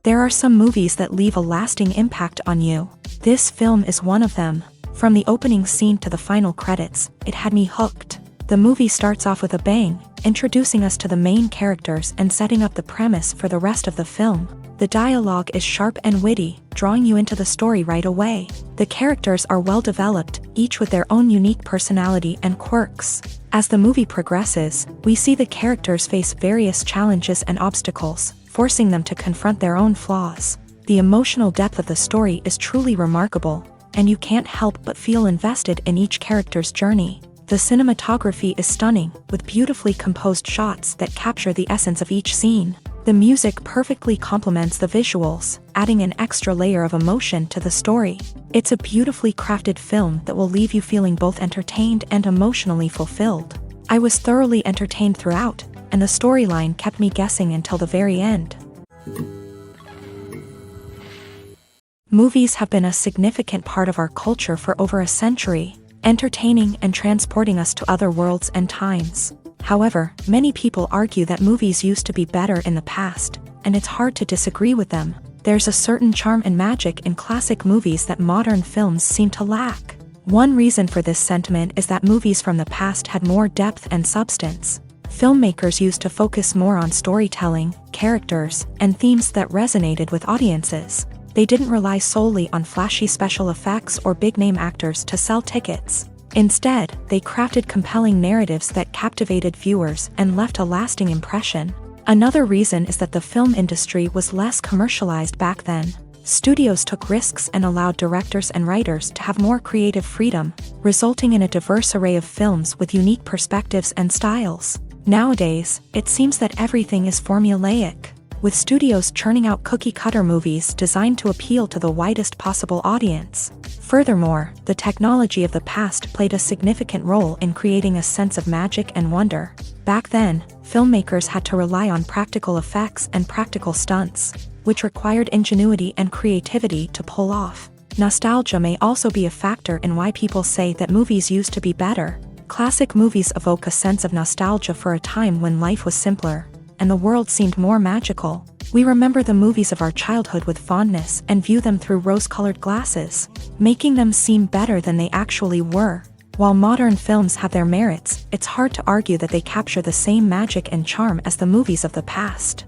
There are some movies that leave a lasting impact on you. This film is one of them. From the opening scene to the final credits, it had me hooked. The movie starts off with a bang, introducing us to the main characters and setting up the premise for the rest of the film. The dialogue is sharp and witty, drawing you into the story right away. The characters are well developed, each with their own unique personality and quirks. As the movie progresses, we see the characters face various challenges and obstacles, forcing them to confront their own flaws. The emotional depth of the story is truly remarkable, and you can't help but feel invested in each character's journey. The cinematography is stunning, with beautifully composed shots that capture the essence of each scene. The music perfectly complements the visuals, adding an extra layer of emotion to the story. It's a beautifully crafted film that will leave you feeling both entertained and emotionally fulfilled. I was thoroughly entertained throughout, and the storyline kept me guessing until the very end. Movies have been a significant part of our culture for over a century, entertaining and transporting us to other worlds and times. However, many people argue that movies used to be better in the past, and it's hard to disagree with them. There's a certain charm and magic in classic movies that modern films seem to lack. One reason for this sentiment is that movies from the past had more depth and substance. Filmmakers used to focus more on storytelling, characters, and themes that resonated with audiences. They didn't rely solely on flashy special effects or big-name actors to sell tickets. Instead, they crafted compelling narratives that captivated viewers and left a lasting impression. Another reason is that the film industry was less commercialized back then. Studios took risks and allowed directors and writers to have more creative freedom, resulting in a diverse array of films with unique perspectives and styles. Nowadays, it seems that everything is formulaic, with studios churning out cookie-cutter movies designed to appeal to the widest possible audience. Furthermore, the technology of the past played a significant role in creating a sense of magic and wonder. Back then, filmmakers had to rely on practical effects and practical stunts, which required ingenuity and creativity to pull off. Nostalgia may also be a factor in why people say that movies used to be better. Classic movies evoke a sense of nostalgia for a time when life was simpler, and the world seemed more magical. We remember the movies of our childhood with fondness and view them through rose-colored glasses, making them seem better than they actually were. While modern films have their merits, it's hard to argue that they capture the same magic and charm as the movies of the past.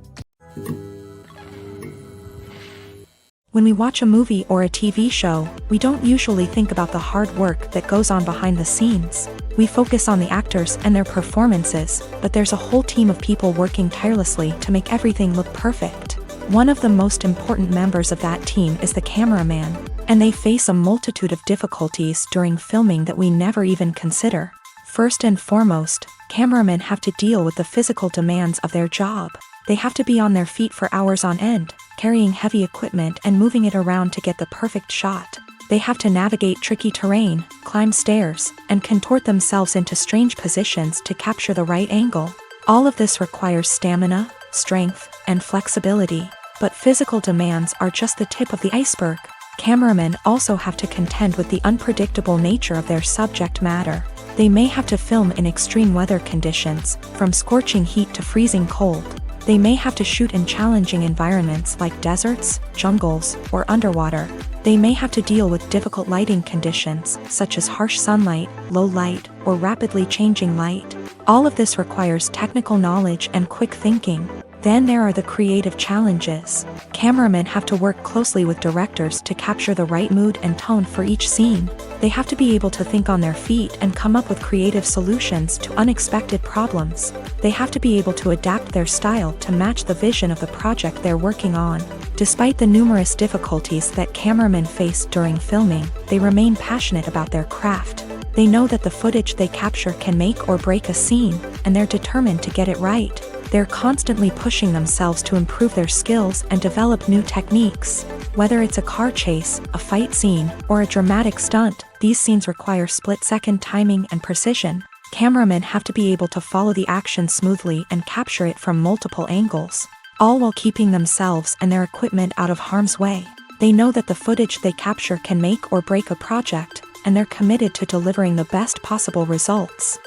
When we watch a movie or a TV show, we don't usually think about the hard work that goes on behind the scenes. We focus on the actors and their performances, but there's a whole team of people working tirelessly to make everything look perfect. One of the most important members of that team is the cameraman, and they face a multitude of difficulties during filming that we never even consider. First and foremost, cameramen have to deal with the physical demands of their job. They have to be on their feet for hours on end, carrying heavy equipment and moving it around to get the perfect shot. They have to navigate tricky terrain, climb stairs, and contort themselves into strange positions to capture the right angle. All of this requires stamina, strength, and flexibility. But physical demands are just the tip of the iceberg. Cameramen also have to contend with the unpredictable nature of their subject matter. They may have to film in extreme weather conditions, from scorching heat to freezing cold. They may have to shoot in challenging environments like deserts, jungles, or underwater. They may have to deal with difficult lighting conditions, such as harsh sunlight, low light, or rapidly changing light. All of this requires technical knowledge and quick thinking. Then there are the creative challenges. Cameramen have to work closely with directors to capture the right mood and tone for each scene. They have to be able to think on their feet and come up with creative solutions to unexpected problems. They have to be able to adapt their style to match the vision of the project they're working on. Despite the numerous difficulties that cameramen face during filming, they remain passionate about their craft. They know that the footage they capture can make or break a scene, and they're determined to get it right. They're constantly pushing themselves to improve their skills and develop new techniques. Whether it's a car chase, a fight scene, or a dramatic stunt, these scenes require split-second timing and precision. Cameramen have to be able to follow the action smoothly and capture it from multiple angles, all while keeping themselves and their equipment out of harm's way. They know that the footage they capture can make or break a project, and they're committed to delivering the best possible results.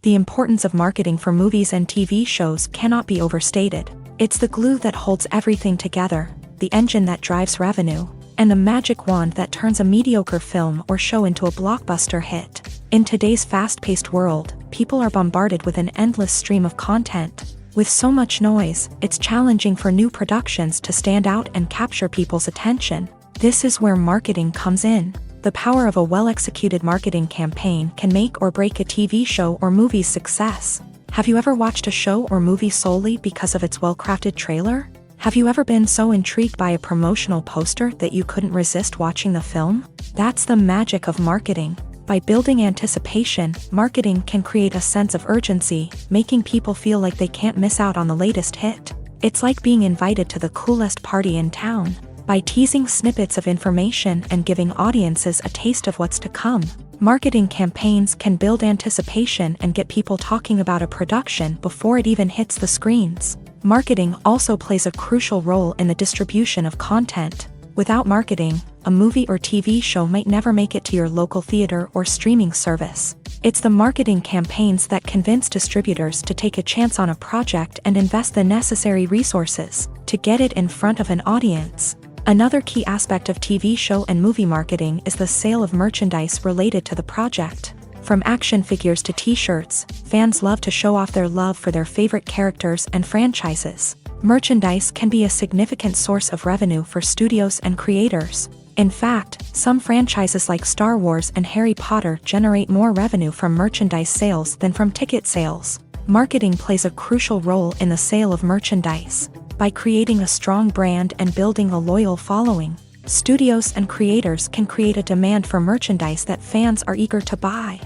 the importance of marketing for movies and TV shows cannot be overstated. It's the glue that holds everything together, the engine that drives revenue, and the magic wand that turns a mediocre film or show into a blockbuster hit. In today's fast-paced world, people are bombarded with an endless stream of content. With so much noise, it's challenging for new productions to stand out and capture people's attention. This is where marketing comes in. The power of a well-executed marketing campaign can make or break a TV show or movie's success. Have you ever watched a show or movie solely because of its well-crafted trailer? Have you ever been so intrigued by a promotional poster that you couldn't resist watching the film? That's the magic of marketing. By building anticipation, marketing can create a sense of urgency, making people feel like they can't miss out on the latest hit. It's like being invited to the coolest party in town. By teasing snippets of information and giving audiences a taste of what's to come, marketing campaigns can build anticipation and get people talking about a production before it even hits the screens. Marketing also plays a crucial role in the distribution of content. Without marketing, a movie or TV show might never make it to your local theater or streaming service. It's the marketing campaigns that convince distributors to take a chance on a project and invest the necessary resources to get it in front of an audience. Another key aspect of TV show and movie marketing is the sale of merchandise related to the project. From action figures to t-shirts, fans love to show off their love for their favorite characters and franchises. Merchandise can be a significant source of revenue for studios and creators. In fact, some franchises like Star Wars and Harry Potter generate more revenue from merchandise sales than from ticket sales. Marketing plays a crucial role in the sale of merchandise. By creating a strong brand and building a loyal following, studios and creators can create a demand for merchandise that fans are eager to buy.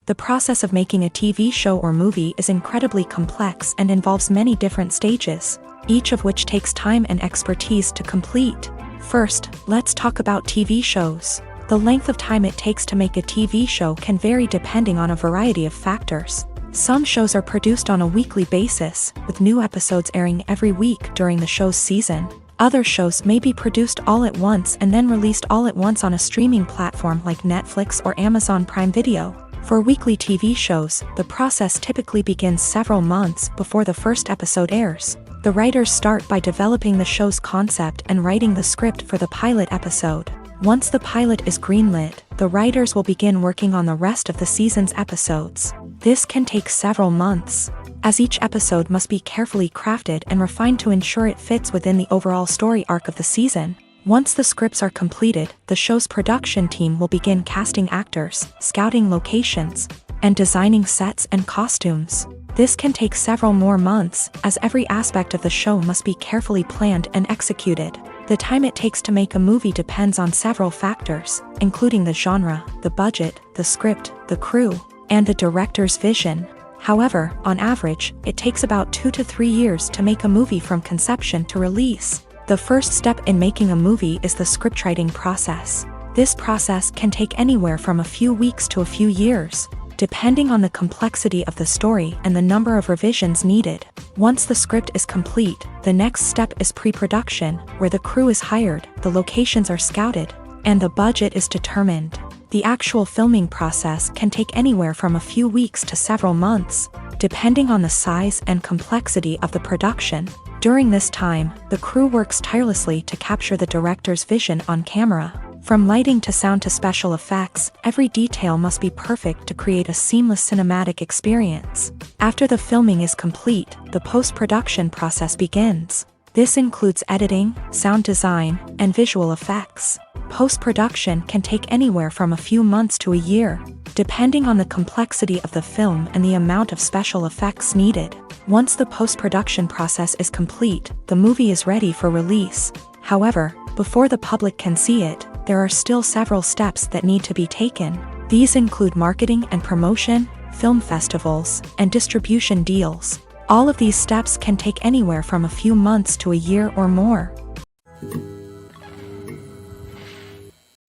The process of making a TV show or movie is incredibly complex and involves many different stages, each of which takes time and expertise to complete. First, let's talk about TV shows. The length of time it takes to make a TV show can vary depending on a variety of factors. Some shows are produced on a weekly basis, with new episodes airing every week during the show's season. Other shows may be produced all at once and then released all at once on a streaming platform like Netflix or Amazon Prime Video. For weekly TV shows, the process typically begins several months before the first episode airs. The writers start by developing the show's concept and writing the script for the pilot episode. Once the pilot is greenlit, the writers will begin working on the rest of the season's episodes. This can take several months, as each episode must be carefully crafted and refined to ensure it fits within the overall story arc of the season. Once the scripts are completed, the show's production team will begin casting actors, scouting locations, and designing sets and costumes. This can take several more months, as every aspect of the show must be carefully planned and executed. The time it takes to make a movie depends on several factors, including the genre, the budget, the script, the crew, and the director's vision. However, on average, it takes about 2 to 3 years to make a movie from conception to release. The first step in making a movie is the scriptwriting process. This process can take anywhere from a few weeks to a few years, depending on the complexity of the story and the number of revisions needed. Once the script is complete, the next step is pre-production, where the crew is hired, the locations are scouted, and the budget is determined. The actual filming process can take anywhere from a few weeks to several months, depending on the size and complexity of the production. During this time, the crew works tirelessly to capture the director's vision on camera. From lighting to sound to special effects, every detail must be perfect to create a seamless cinematic experience. After the filming is complete, the post-production process begins. This includes editing, sound design, and visual effects. Post-production can take anywhere from a few months to a year, depending on the complexity of the film and the amount of special effects needed. Once the post-production process is complete, the movie is ready for release. However, before the public can see it, there are still several steps that need to be taken. These include marketing and promotion, film festivals, and distribution deals. All of these steps can take anywhere from a few months to a year or more.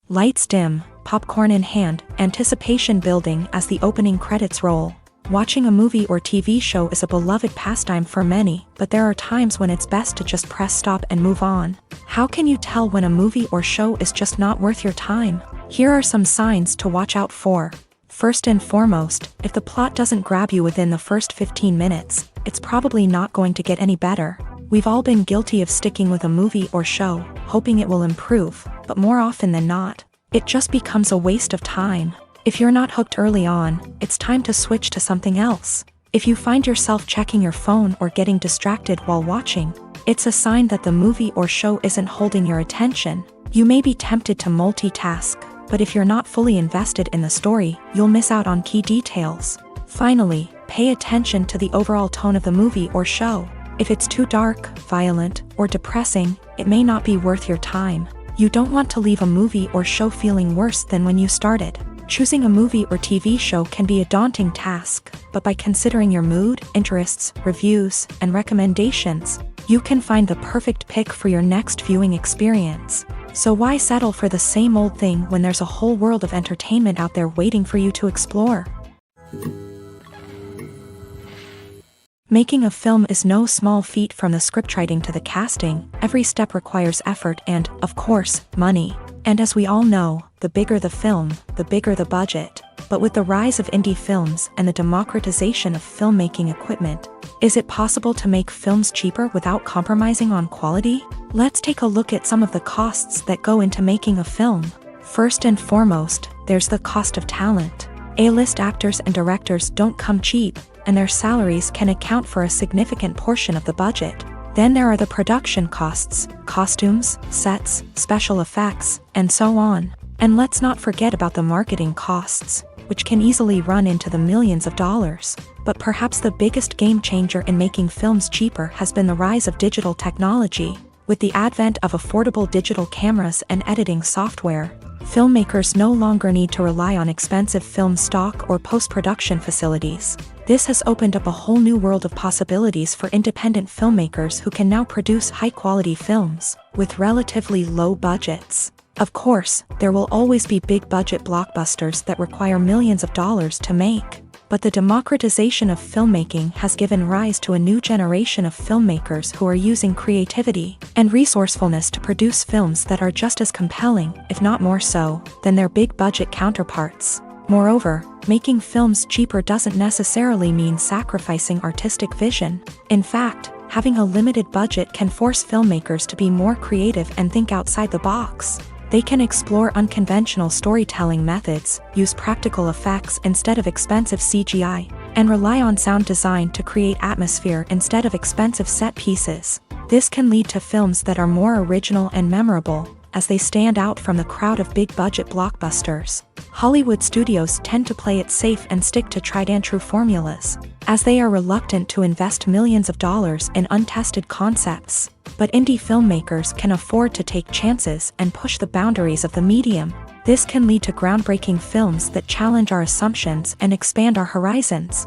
Lights dim, popcorn in hand, anticipation building as the opening credits roll. Watching a movie or TV show is a beloved pastime for many, but there are times when it's best to just press stop and move on. How can you tell when a movie or show is just not worth your time? Here are some signs to watch out for. First and foremost, if the plot doesn't grab you within the first 15 minutes, it's probably not going to get any better. We've all been guilty of sticking with a movie or show, hoping it will improve, but more often than not, it just becomes a waste of time. If you're not hooked early on, it's time to switch to something else. If you find yourself checking your phone or getting distracted while watching, it's a sign that the movie or show isn't holding your attention. You may be tempted to multitask, but if you're not fully invested in the story, you'll miss out on key details. Finally, pay attention to the overall tone of the movie or show. If it's too dark, violent, or depressing, it may not be worth your time. You don't want to leave a movie or show feeling worse than when you started. Choosing a movie or TV show can be a daunting task, but by considering your mood, interests, reviews, and recommendations, you can find the perfect pick for your next viewing experience. So why settle for the same old thing when there's a whole world of entertainment out there waiting for you to explore? Making a film is no small feat. From the scriptwriting to the casting, every step requires effort and, of course, money. And as we all know, the bigger the film, the bigger the budget. But with the rise of indie films and the democratization of filmmaking equipment, is it possible to make films cheaper without compromising on quality? Let's take a look at some of the costs that go into making a film. First and foremost, there's the cost of talent. A-list actors and directors don't come cheap, and their salaries can account for a significant portion of the budget. Then there are the production costs, costumes, sets, special effects, and so on. And let's not forget about the marketing costs, which can easily run into the millions of dollars. But perhaps the biggest game changer in making films cheaper has been the rise of digital technology. With the advent of affordable digital cameras and editing software, filmmakers no longer need to rely on expensive film stock or post-production facilities. This has opened up a whole new world of possibilities for independent filmmakers who can now produce high-quality films with relatively low budgets. Of course, there will always be big-budget blockbusters that require millions of dollars to make. But the democratization of filmmaking has given rise to a new generation of filmmakers who are using creativity and resourcefulness to produce films that are just as compelling, if not more so, than their big-budget counterparts. Moreover, making films cheaper doesn't necessarily mean sacrificing artistic vision. In fact, having a limited budget can force filmmakers to be more creative and think outside the box. They can explore unconventional storytelling methods, use practical effects instead of expensive CGI, and rely on sound design to create atmosphere instead of expensive set pieces. This can lead to films that are more original and memorable, as they stand out from the crowd of big-budget blockbusters. Hollywood studios tend to play it safe and stick to tried-and-true formulas, as they are reluctant to invest millions of dollars in untested concepts. But indie filmmakers can afford to take chances and push the boundaries of the medium. This can lead to groundbreaking films that challenge our assumptions and expand our horizons.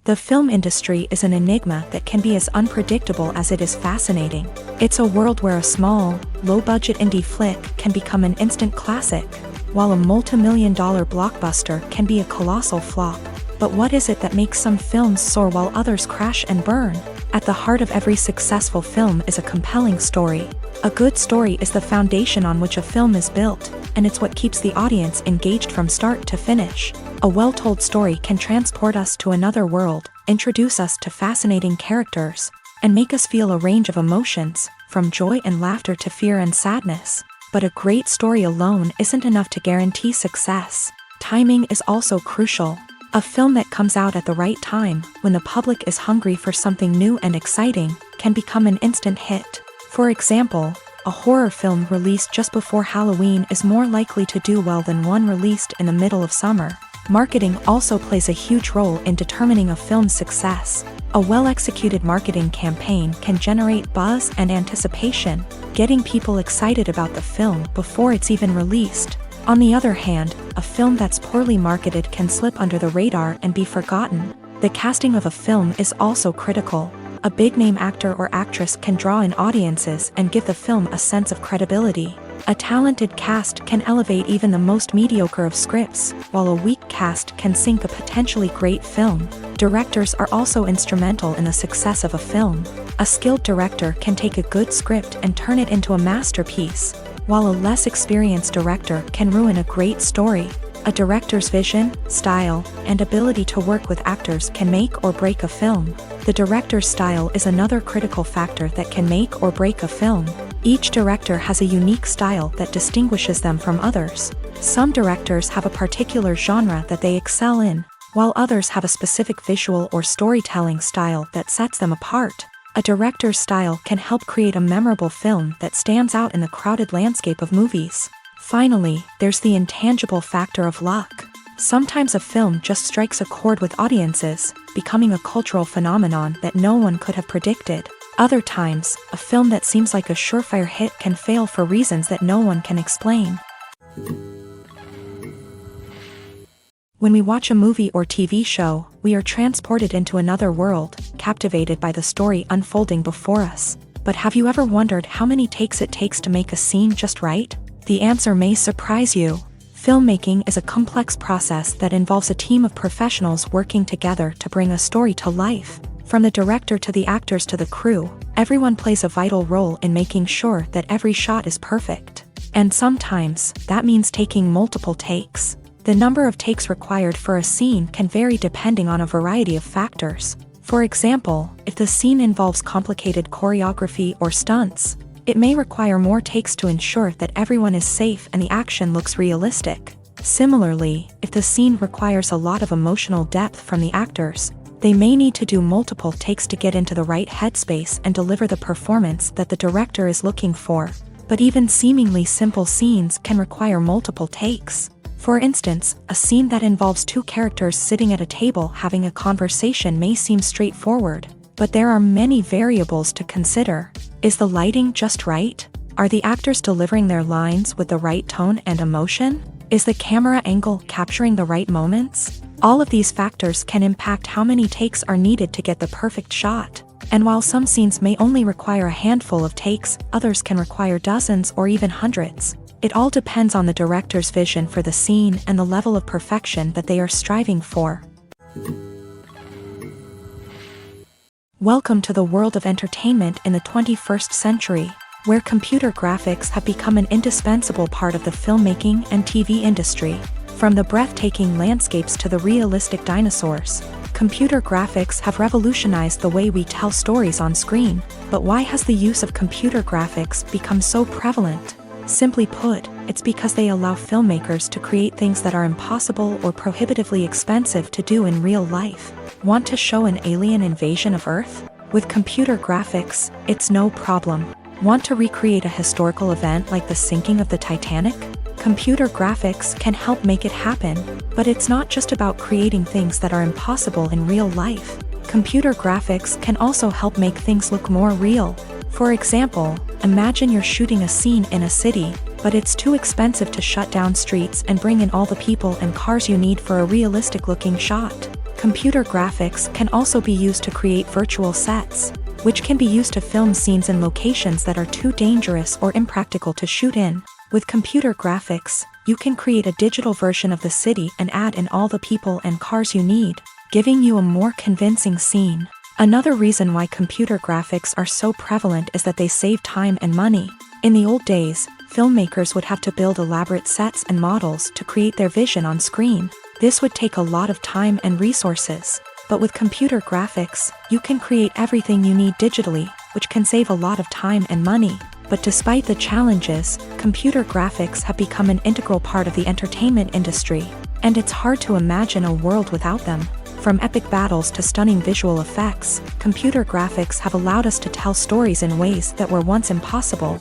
The film industry is an enigma that can be as unpredictable as it is fascinating. It's a world where a small, low-budget indie flick can become an instant classic, while a multi-million-dollar blockbuster can be a colossal flop. But what is it that makes some films soar while others crash and burn? At the heart of every successful film is a compelling story. A good story is the foundation on which a film is built, and it's what keeps the audience engaged from start to finish. A well-told story can transport us to another world, introduce us to fascinating characters, and make us feel a range of emotions, from joy and laughter to fear and sadness. But a great story alone isn't enough to guarantee success. Timing is also crucial. A film that comes out at the right time, when the public is hungry for something new and exciting, can become an instant hit. For example, a horror film released just before Halloween is more likely to do well than one released in the middle of summer. Marketing also plays a huge role in determining a film's success. A well-executed marketing campaign can generate buzz and anticipation, getting people excited about the film before it's even released. On the other hand, a film that's poorly marketed can slip under the radar and be forgotten. The casting of a film is also critical. A big-name actor or actress can draw in audiences and give the film a sense of credibility. A talented cast can elevate even the most mediocre of scripts, while a weak cast can sink a potentially great film. Directors are also instrumental in the success of a film. A skilled director can take a good script and turn it into a masterpiece, while a less experienced director can ruin a great story. A director's vision, style, and ability to work with actors can make or break a film. The director's style is another critical factor that can make or break a film. Each director has a unique style that distinguishes them from others. Some directors have a particular genre that they excel in, while others have a specific visual or storytelling style that sets them apart. A director's style can help create a memorable film that stands out in the crowded landscape of movies. Finally, there's the intangible factor of luck. Sometimes a film just strikes a chord with audiences, becoming a cultural phenomenon that no one could have predicted. Other times, a film that seems like a surefire hit can fail for reasons that no one can explain. When we watch a movie or TV show, we are transported into another world, captivated by the story unfolding before us. But have you ever wondered how many takes it takes to make a scene just right? The answer may surprise you. Filmmaking is a complex process that involves a team of professionals working together to bring a story to life. From the director to the actors to the crew, everyone plays a vital role in making sure that every shot is perfect. And sometimes, that means taking multiple takes. The number of takes required for a scene can vary depending on a variety of factors. For example, if the scene involves complicated choreography or stunts, it may require more takes to ensure that everyone is safe and the action looks realistic. Similarly, if the scene requires a lot of emotional depth from the actors, they may need to do multiple takes to get into the right headspace and deliver the performance that the director is looking for. But even seemingly simple scenes can require multiple takes. For instance, a scene that involves two characters sitting at a table having a conversation may seem straightforward, but there are many variables to consider. Is the lighting just right? Are the actors delivering their lines with the right tone and emotion? Is the camera angle capturing the right moments? All of these factors can impact how many takes are needed to get the perfect shot. And while some scenes may only require a handful of takes, others can require dozens or even hundreds. It all depends on the director's vision for the scene and the level of perfection that they are striving for. Welcome to the world of entertainment in the 21st century, where computer graphics have become an indispensable part of the filmmaking and TV industry. From the breathtaking landscapes to the realistic dinosaurs, computer graphics have revolutionized the way we tell stories on screen. But why has the use of computer graphics become so prevalent? Simply put, it's because they allow filmmakers to create things that are impossible or prohibitively expensive to do in real life. Want to show an alien invasion of Earth? With computer graphics, it's no problem. Want to recreate a historical event like the sinking of the Titanic? Computer graphics can help make it happen. But it's not just about creating things that are impossible in real life. Computer graphics can also help make things look more real. For example, imagine you're shooting a scene in a city, but it's too expensive to shut down streets and bring in all the people and cars you need for a realistic-looking shot. Computer graphics can also be used to create virtual sets, which can be used to film scenes in locations that are too dangerous or impractical to shoot in. With computer graphics, you can create a digital version of the city and add in all the people and cars you need, giving you a more convincing scene. Another reason why computer graphics are so prevalent is that they save time and money. In the old days, filmmakers would have to build elaborate sets and models to create their vision on screen. This would take a lot of time and resources. But with computer graphics, you can create everything you need digitally, which can save a lot of time and money. But despite the challenges, computer graphics have become an integral part of the entertainment industry, and it's hard to imagine a world without them. From epic battles to stunning visual effects, computer graphics have allowed us to tell stories in ways that were once impossible.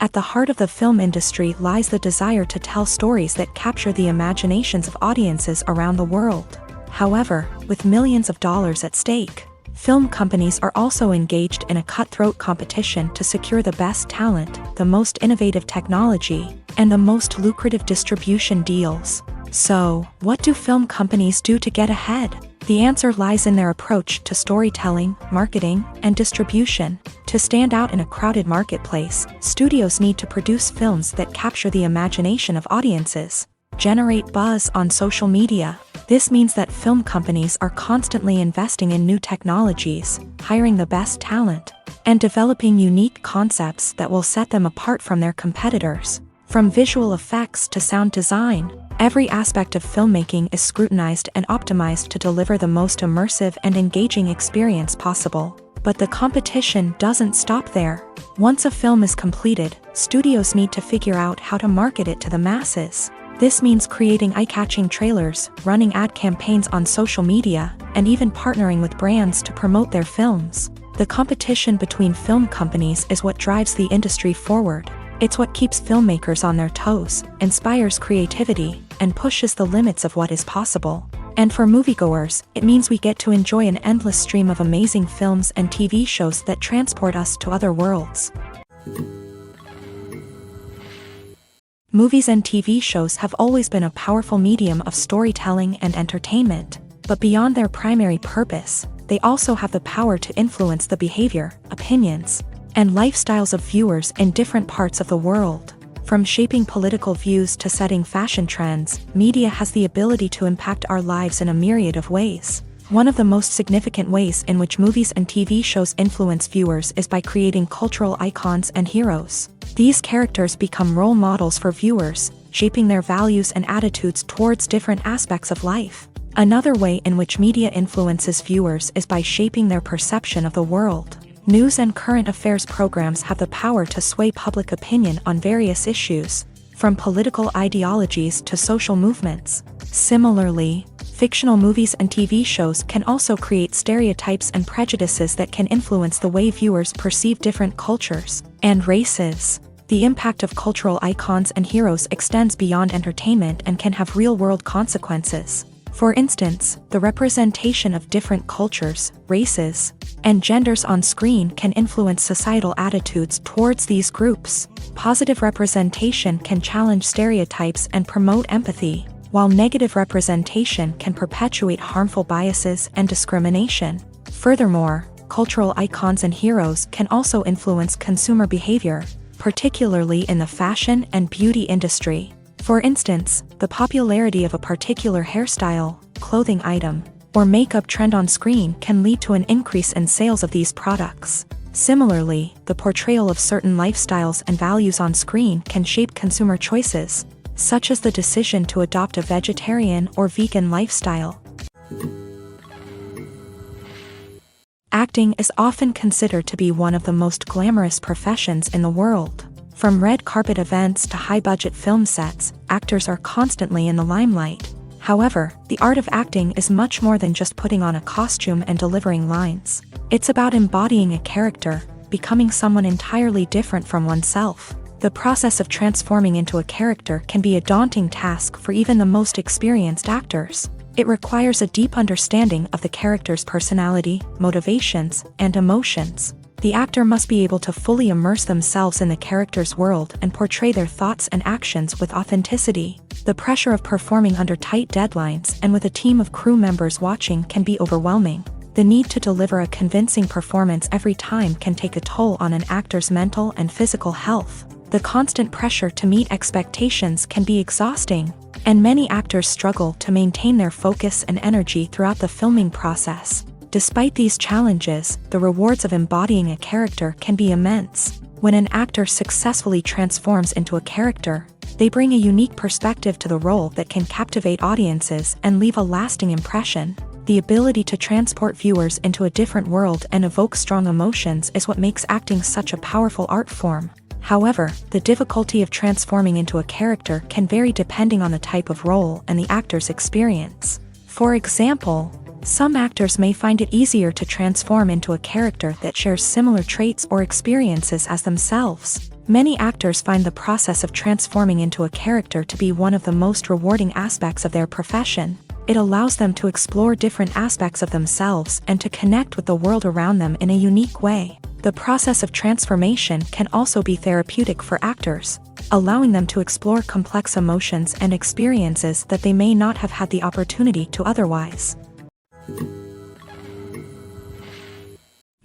At the heart of the film industry lies the desire to tell stories that capture the imaginations of audiences around the world. However, with millions of dollars at stake, film companies are also engaged in a cutthroat competition to secure the best talent, the most innovative technology, and the most lucrative distribution deals. So, what do film companies do to get ahead? The answer lies in their approach to storytelling, marketing, and distribution. To stand out in a crowded marketplace, studios need to produce films that capture the imagination of audiences, generate buzz on social media. This means that film companies are constantly investing in new technologies, hiring the best talent, and developing unique concepts that will set them apart from their competitors. From visual effects to sound design, every aspect of filmmaking is scrutinized and optimized to deliver the most immersive and engaging experience possible. But the competition doesn't stop there. Once a film is completed, studios need to figure out how to market it to the masses. This means creating eye-catching trailers, running ad campaigns on social media, and even partnering with brands to promote their films. The competition between film companies is what drives the industry forward. It's what keeps filmmakers on their toes, inspires creativity, and pushes the limits of what is possible. And for moviegoers, it means we get to enjoy an endless stream of amazing films and TV shows that transport us to other worlds. Movies and TV shows have always been a powerful medium of storytelling and entertainment, but beyond their primary purpose, they also have the power to influence the behavior, opinions, and lifestyles of viewers in different parts of the world. From shaping political views to setting fashion trends, media has the ability to impact our lives in a myriad of ways. One of the most significant ways in which movies and TV shows influence viewers is by creating cultural icons and heroes. These characters become role models for viewers, shaping their values and attitudes towards different aspects of life. Another way in which media influences viewers is by shaping their perception of the world. News and current affairs programs have the power to sway public opinion on various issues, from political ideologies to social movements. Similarly, fictional movies and TV shows can also create stereotypes and prejudices that can influence the way viewers perceive different cultures and races. The impact of cultural icons and heroes extends beyond entertainment and can have real-world consequences. For instance, the representation of different cultures, races, and genders on screen can influence societal attitudes towards these groups. Positive representation can challenge stereotypes and promote empathy, while negative representation can perpetuate harmful biases and discrimination. Furthermore, cultural icons and heroes can also influence consumer behavior, particularly in the fashion and beauty industry. For instance, the popularity of a particular hairstyle, clothing item, or makeup trend on screen can lead to an increase in sales of these products. Similarly, the portrayal of certain lifestyles and values on screen can shape consumer choices, such as the decision to adopt a vegetarian or vegan lifestyle. Acting is often considered to be one of the most glamorous professions in the world. From red carpet events to high-budget film sets, actors are constantly in the limelight. However, the art of acting is much more than just putting on a costume and delivering lines. It's about embodying a character, becoming someone entirely different from oneself. The process of transforming into a character can be a daunting task for even the most experienced actors. It requires a deep understanding of the character's personality, motivations, and emotions. The actor must be able to fully immerse themselves in the character's world and portray their thoughts and actions with authenticity. The pressure of performing under tight deadlines and with a team of crew members watching can be overwhelming. The need to deliver a convincing performance every time can take a toll on an actor's mental and physical health. The constant pressure to meet expectations can be exhausting, and many actors struggle to maintain their focus and energy throughout the filming process. Despite these challenges, the rewards of embodying a character can be immense. When an actor successfully transforms into a character, they bring a unique perspective to the role that can captivate audiences and leave a lasting impression. The ability to transport viewers into a different world and evoke strong emotions is what makes acting such a powerful art form. However, the difficulty of transforming into a character can vary depending on the type of role and the actor's experience. For example, some actors may find it easier to transform into a character that shares similar traits or experiences as themselves. Many actors find the process of transforming into a character to be one of the most rewarding aspects of their profession. It allows them to explore different aspects of themselves and to connect with the world around them in a unique way. The process of transformation can also be therapeutic for actors, allowing them to explore complex emotions and experiences that they may not have had the opportunity to otherwise.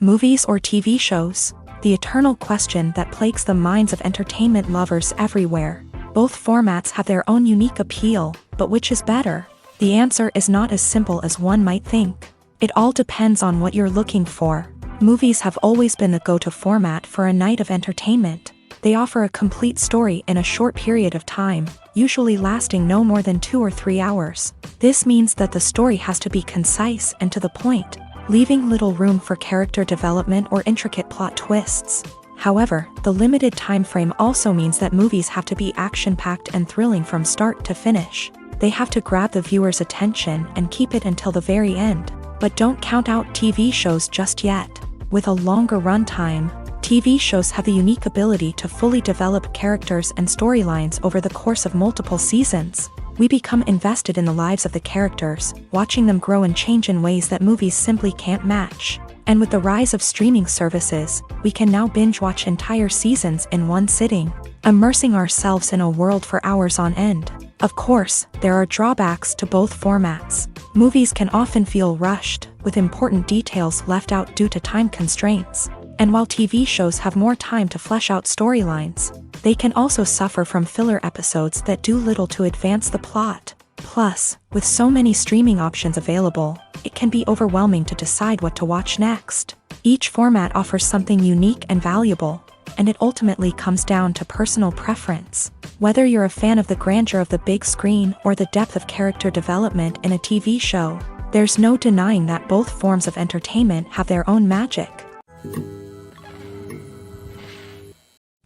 Movies or TV shows? The eternal question that plagues the minds of entertainment lovers everywhere. Both formats have their own unique appeal, but which is better? The answer is not as simple as one might think. It all depends on what you're looking for. Movies have always been the go-to format for a night of entertainment. They offer a complete story in a short period of time, usually lasting no more than 2 or 3 hours. This means that the story has to be concise and to the point, leaving little room for character development or intricate plot twists. However, the limited time frame also means that movies have to be action-packed and thrilling from start to finish. They have to grab the viewer's attention and keep it until the very end. But don't count out TV shows just yet. With a longer runtime, TV shows have the unique ability to fully develop characters and storylines over the course of multiple seasons. We become invested in the lives of the characters, watching them grow and change in ways that movies simply can't match. And with the rise of streaming services, we can now binge-watch entire seasons in one sitting, immersing ourselves in a world for hours on end. Of course, there are drawbacks to both formats. Movies can often feel rushed, with important details left out due to time constraints. And while TV shows have more time to flesh out storylines, they can also suffer from filler episodes that do little to advance the plot. Plus, with so many streaming options available, it can be overwhelming to decide what to watch next. Each format offers something unique and valuable, and it ultimately comes down to personal preference. Whether you're a fan of the grandeur of the big screen or the depth of character development in a TV show, there's no denying that both forms of entertainment have their own magic.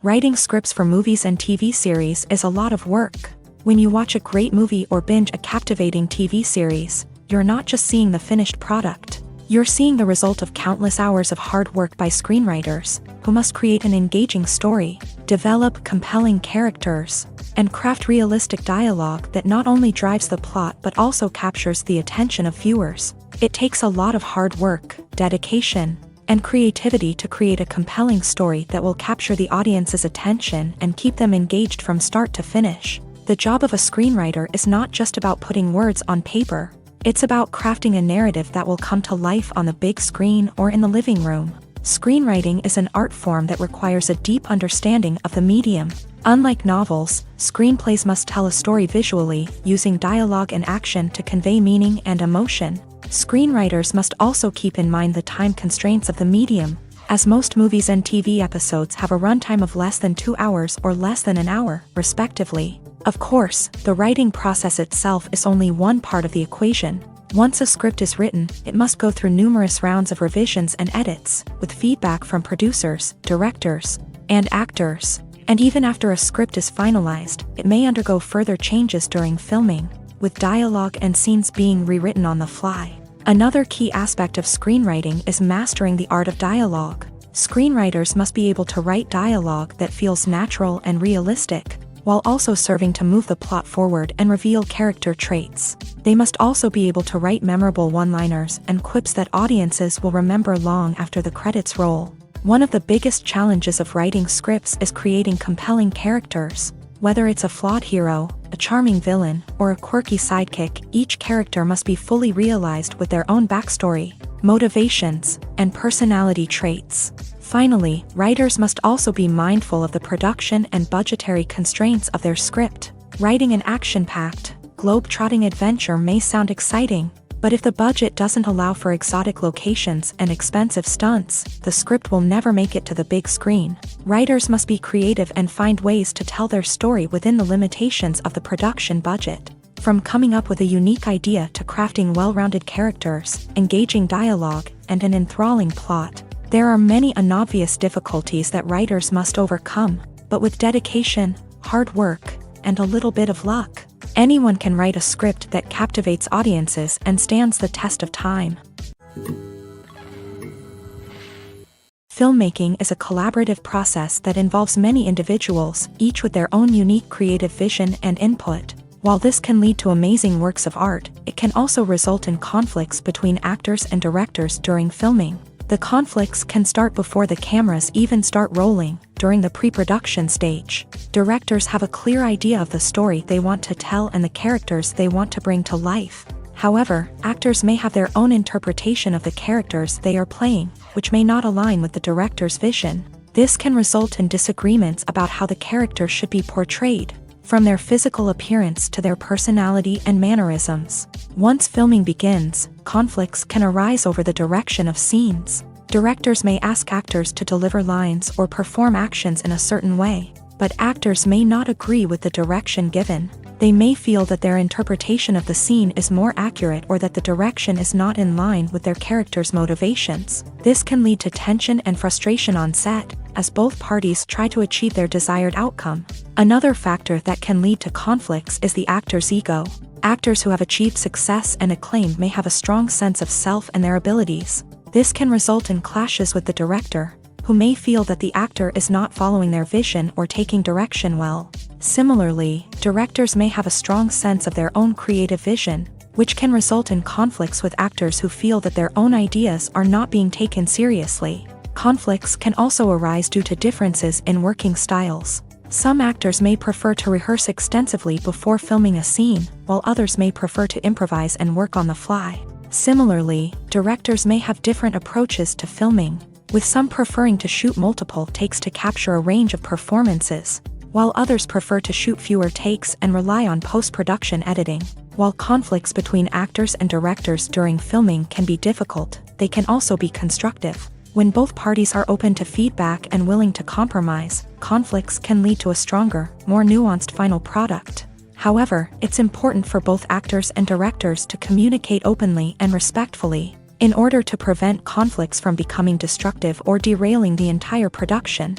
Writing scripts for movies and TV series is a lot of work. When you watch a great movie or binge a captivating TV series, you're not just seeing the finished product. You're seeing the result of countless hours of hard work by screenwriters, who must create an engaging story, develop compelling characters, and craft realistic dialogue that not only drives the plot but also captures the attention of viewers. It takes a lot of hard work, dedication, and creativity to create a compelling story that will capture the audience's attention and keep them engaged from start to finish. The job of a screenwriter is not just about putting words on paper. It's about crafting a narrative that will come to life on the big screen or in the living room. Screenwriting is an art form that requires a deep understanding of the medium. Unlike novels, screenplays must tell a story visually, using dialogue and action to convey meaning and emotion. Screenwriters must also keep in mind the time constraints of the medium, as most movies and TV episodes have a runtime of less than 2 hours or less than an hour, respectively. Of course, the writing process itself is only one part of the equation. Once a script is written, it must go through numerous rounds of revisions and edits, with feedback from producers, directors, and actors. And even after a script is finalized, it may undergo further changes during filming, with dialogue and scenes being rewritten on the fly. Another key aspect of screenwriting is mastering the art of dialogue. Screenwriters must be able to write dialogue that feels natural and realistic, while also serving to move the plot forward and reveal character traits. They must also be able to write memorable one-liners and quips that audiences will remember long after the credits roll. One of the biggest challenges of writing scripts is creating compelling characters. Whether it's a flawed hero, a charming villain, or a quirky sidekick, each character must be fully realized with their own backstory, motivations, and personality traits. Finally, writers must also be mindful of the production and budgetary constraints of their script. Writing an action-packed, globe-trotting adventure may sound exciting, but if the budget doesn't allow for exotic locations and expensive stunts, the script will never make it to the big screen. Writers must be creative and find ways to tell their story within the limitations of the production budget. From coming up with a unique idea to crafting well-rounded characters, engaging dialogue, and an enthralling plot, there are many unobvious difficulties that writers must overcome, but with dedication, hard work, and a little bit of luck, anyone can write a script that captivates audiences and stands the test of time. Filmmaking is a collaborative process that involves many individuals, each with their own unique creative vision and input. While this can lead to amazing works of art, it can also result in conflicts between actors and directors during filming. The conflicts can start before the cameras even start rolling, during the pre-production stage. Directors have a clear idea of the story they want to tell and the characters they want to bring to life. However, actors may have their own interpretation of the characters they are playing, which may not align with the director's vision. This can result in disagreements about how the character should be portrayed, from their physical appearance to their personality and mannerisms. Once filming begins, conflicts can arise over the direction of scenes. Directors may ask actors to deliver lines or perform actions in a certain way, but actors may not agree with the direction given. They may feel that their interpretation of the scene is more accurate or that the direction is not in line with their character's motivations. This can lead to tension and frustration on set, as both parties try to achieve their desired outcome. Another factor that can lead to conflicts is the actor's ego. Actors who have achieved success and acclaim may have a strong sense of self and their abilities. This can result in clashes with the director, who may feel that the actor is not following their vision or taking direction well. Similarly, directors may have a strong sense of their own creative vision, which can result in conflicts with actors who feel that their own ideas are not being taken seriously. Conflicts can also arise due to differences in working styles. Some actors may prefer to rehearse extensively before filming a scene, while others may prefer to improvise and work on the fly. Similarly, directors may have different approaches to filming, with some preferring to shoot multiple takes to capture a range of performances, while others prefer to shoot fewer takes and rely on post-production editing. While conflicts between actors and directors during filming can be difficult, they can also be constructive. When both parties are open to feedback and willing to compromise, conflicts can lead to a stronger, more nuanced final product. However, it's important for both actors and directors to communicate openly and respectfully, in order to prevent conflicts from becoming destructive or derailing the entire production.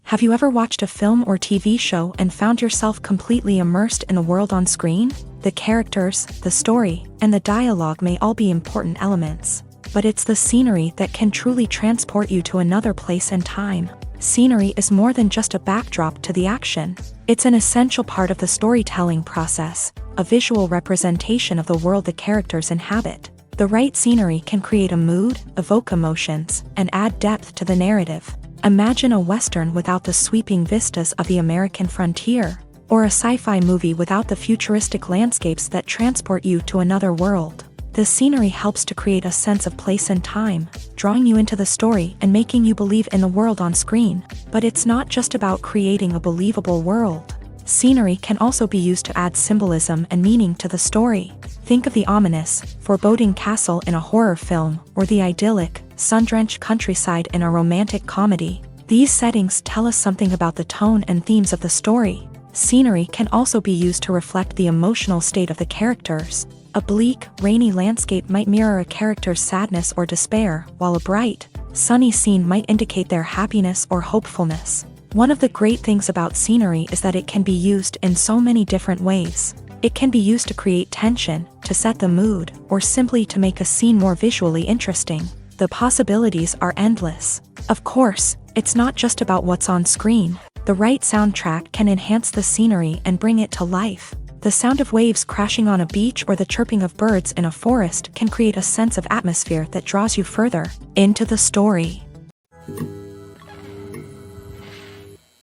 Have you ever watched a film or TV show and found yourself completely immersed in the world on screen? The characters, the story, and the dialogue may all be important elements, but it's the scenery that can truly transport you to another place and time. Scenery is more than just a backdrop to the action. It's an essential part of the storytelling process, a visual representation of the world the characters inhabit. The right scenery can create a mood, evoke emotions, and add depth to the narrative. Imagine a Western without the sweeping vistas of the American frontier, or a sci-fi movie without the futuristic landscapes that transport you to another world. The scenery helps to create a sense of place and time, drawing you into the story and making you believe in the world on screen. But it's not just about creating a believable world. Scenery can also be used to add symbolism and meaning to the story. Think of the ominous, foreboding castle in a horror film, or the idyllic, sun-drenched countryside in a romantic comedy. These settings tell us something about the tone and themes of the story. Scenery can also be used to reflect the emotional state of the characters. A bleak, rainy landscape might mirror a character's sadness or despair, while a bright, sunny scene might indicate their happiness or hopefulness. One of the great things about scenery is that it can be used in so many different ways. It can be used to create tension, to set the mood, or simply to make a scene more visually interesting. The possibilities are endless. Of course, it's not just about what's on screen. The right soundtrack can enhance the scenery and bring it to life. The sound of waves crashing on a beach or the chirping of birds in a forest can create a sense of atmosphere that draws you further into the story.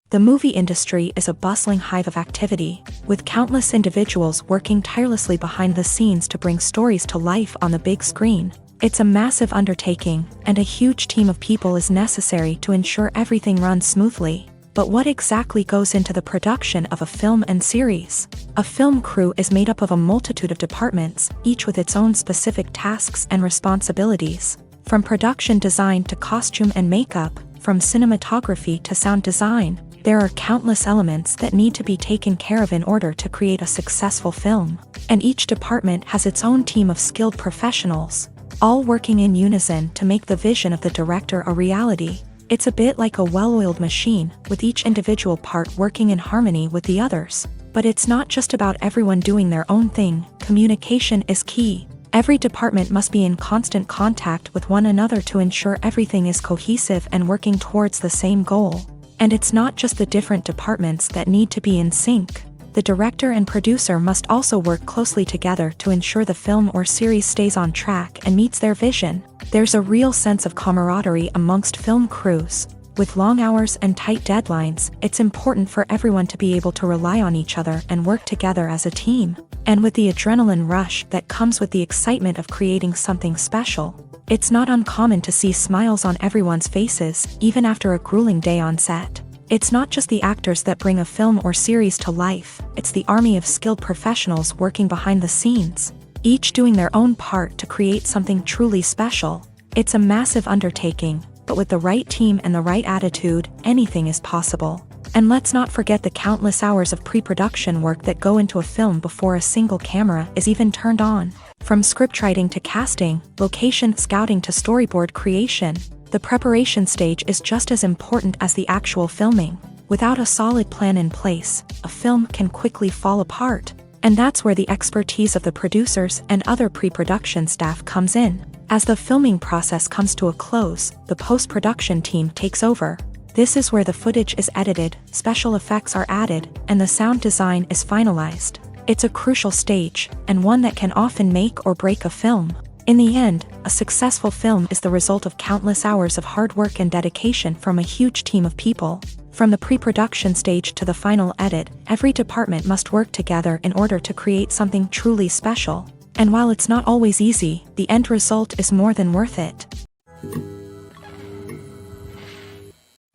The movie industry is a bustling hive of activity, with countless individuals working tirelessly behind the scenes to bring stories to life on the big screen. It's a massive undertaking, and a huge team of people is necessary to ensure everything runs smoothly. But what exactly goes into the production of a film and series? A film crew is made up of a multitude of departments, each with its own specific tasks and responsibilities. From production design to costume and makeup, from cinematography to sound design, there are countless elements that need to be taken care of in order to create a successful film. And each department has its own team of skilled professionals, all working in unison to make the vision of the director a reality. It's a bit like a well-oiled machine, with each individual part working in harmony with the others. But it's not just about everyone doing their own thing. Communication is key. Every department must be in constant contact with one another to ensure everything is cohesive and working towards the same goal. And it's not just the different departments that need to be in sync. The director and producer must also work closely together to ensure the film or series stays on track and meets their vision. There's a real sense of camaraderie amongst film crews. With long hours and tight deadlines, it's important for everyone to be able to rely on each other and work together as a team. And with the adrenaline rush that comes with the excitement of creating something special, it's not uncommon to see smiles on everyone's faces, even after a grueling day on set. It's not just the actors that bring a film or series to life, it's the army of skilled professionals working behind the scenes, each doing their own part to create something truly special. It's a massive undertaking, but with the right team and the right attitude, anything is possible. And let's not forget the countless hours of pre-production work that go into a film before a single camera is even turned on. From scriptwriting to casting, location scouting to storyboard creation, the preparation stage is just as important as the actual filming. Without a solid plan in place, a film can quickly fall apart. And that's where the expertise of the producers and other pre-production staff comes in. As the filming process comes to a close, the post-production team takes over. This is where the footage is edited, special effects are added, and the sound design is finalized. It's a crucial stage, and one that can often make or break a film. In the end, a successful film is the result of countless hours of hard work and dedication from a huge team of people. From the pre-production stage to the final edit, every department must work together in order to create something truly special. And while it's not always easy, the end result is more than worth it.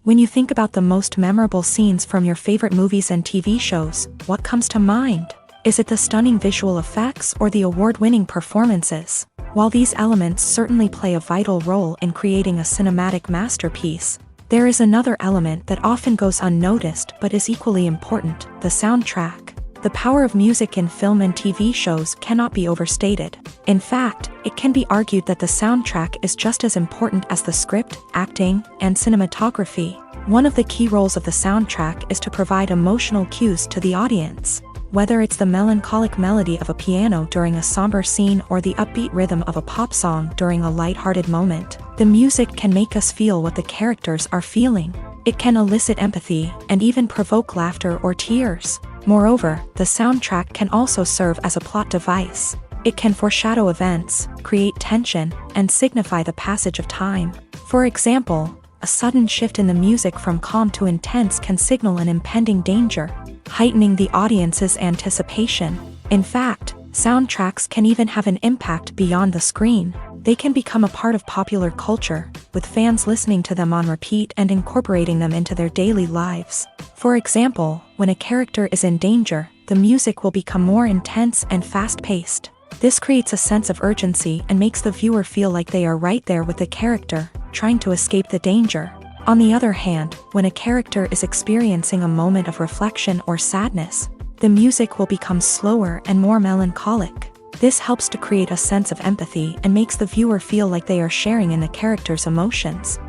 When you think about the most memorable scenes from your favorite movies and TV shows, what comes to mind? Is it the stunning visual effects or the award-winning performances? While these elements certainly play a vital role in creating a cinematic masterpiece, there is another element that often goes unnoticed but is equally important: the soundtrack. The power of music in film and TV shows cannot be overstated. In fact, it can be argued that the soundtrack is just as important as the script, acting, and cinematography. One of the key roles of the soundtrack is to provide emotional cues to the audience. Whether it's the melancholic melody of a piano during a somber scene or the upbeat rhythm of a pop song during a light-hearted moment, the music can make us feel what the characters are feeling. It can elicit empathy and even provoke laughter or tears. Moreover, the soundtrack can also serve as a plot device. It can foreshadow events, create tension, and signify the passage of time. For example, a sudden shift in the music from calm to intense can signal an impending danger, heightening the audience's anticipation. In fact, soundtracks can even have an impact beyond the screen. They can become a part of popular culture, with fans listening to them on repeat and incorporating them into their daily lives. For example, when a character is in danger, the music will become more intense and fast-paced. This creates a sense of urgency and makes the viewer feel like they are right there with the character, trying to escape the danger. On the other hand, when a character is experiencing a moment of reflection or sadness, the music will become slower and more melancholic. This helps to create a sense of empathy and makes the viewer feel like they are sharing in the character's emotions.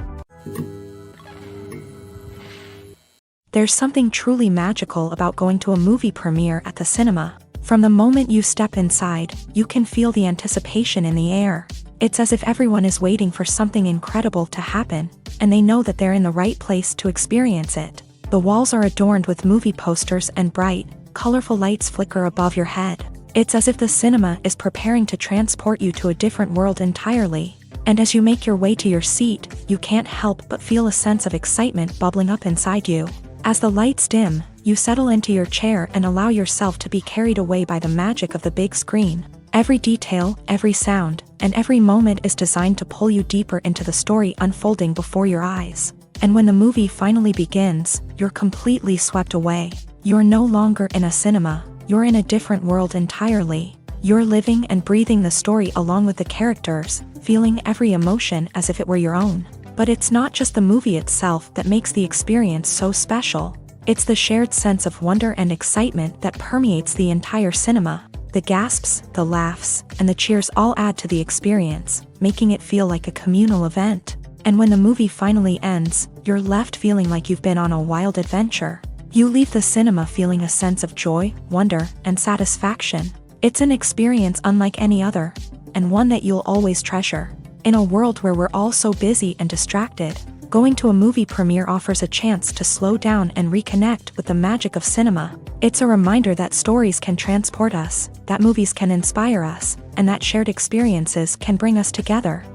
There's something truly magical about going to a movie premiere at the cinema. From the moment you step inside, you can feel the anticipation in the air. It's as if everyone is waiting for something incredible to happen, and they know that they're in the right place to experience it. The walls are adorned with movie posters and bright, colorful lights flicker above your head. It's as if the cinema is preparing to transport you to a different world entirely. And as you make your way to your seat, you can't help but feel a sense of excitement bubbling up inside you. As the lights dim, you settle into your chair and allow yourself to be carried away by the magic of the big screen. Every detail, every sound, and every moment is designed to pull you deeper into the story unfolding before your eyes. And when the movie finally begins, you're completely swept away. You're no longer in a cinema, you're in a different world entirely. You're living and breathing the story along with the characters, feeling every emotion as if it were your own. But it's not just the movie itself that makes the experience so special. It's the shared sense of wonder and excitement that permeates the entire cinema. The gasps, the laughs, and the cheers all add to the experience, making it feel like a communal event. And when the movie finally ends, you're left feeling like you've been on a wild adventure. You leave the cinema feeling a sense of joy, wonder, and satisfaction. It's an experience unlike any other, and one that you'll always treasure. In a world where we're all so busy and distracted, going to a movie premiere offers a chance to slow down and reconnect with the magic of cinema. It's a reminder that stories can transport us, that movies can inspire us, and that shared experiences can bring us together.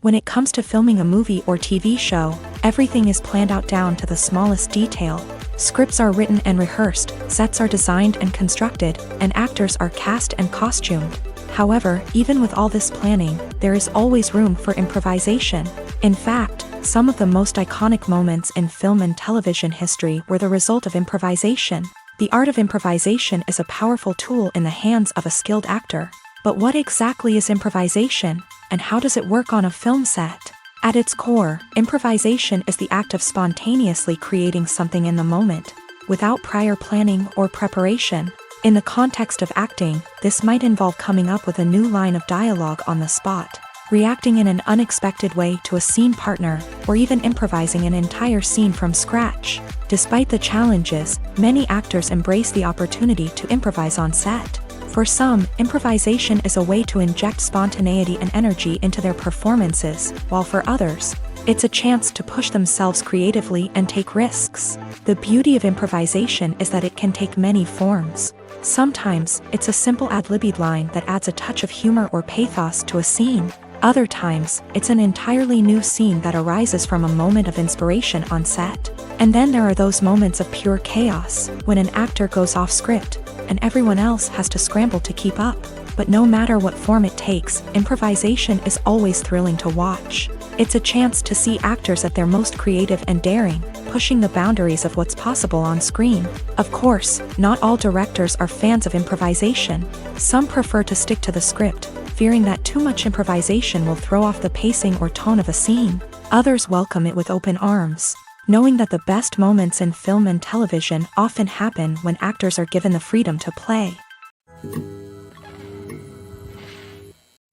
When it comes to filming a movie or TV show, everything is planned out down to the smallest detail. Scripts are written and rehearsed, sets are designed and constructed, and actors are cast and costumed. However, even with all this planning, there is always room for improvisation. In fact, some of the most iconic moments in film and television history were the result of improvisation. The art of improvisation is a powerful tool in the hands of a skilled actor. But what exactly is improvisation, and how does it work on a film set? At its core, improvisation is the act of spontaneously creating something in the moment, without prior planning or preparation. In the context of acting, this might involve coming up with a new line of dialogue on the spot, reacting in an unexpected way to a scene partner, or even improvising an entire scene from scratch. Despite the challenges, many actors embrace the opportunity to improvise on set. For some, improvisation is a way to inject spontaneity and energy into their performances, while for others, it's a chance to push themselves creatively and take risks. The beauty of improvisation is that it can take many forms. Sometimes, it's a simple ad-libbed line that adds a touch of humor or pathos to a scene. Other times, it's an entirely new scene that arises from a moment of inspiration on set. And then there are those moments of pure chaos, when an actor goes off script, and everyone else has to scramble to keep up. But no matter what form it takes, improvisation is always thrilling to watch. It's a chance to see actors at their most creative and daring, pushing the boundaries of what's possible on screen. Of course, not all directors are fans of improvisation. Some prefer to stick to the script, fearing that too much improvisation will throw off the pacing or tone of a scene. Others welcome it with open arms, knowing that the best moments in film and television often happen when actors are given the freedom to play.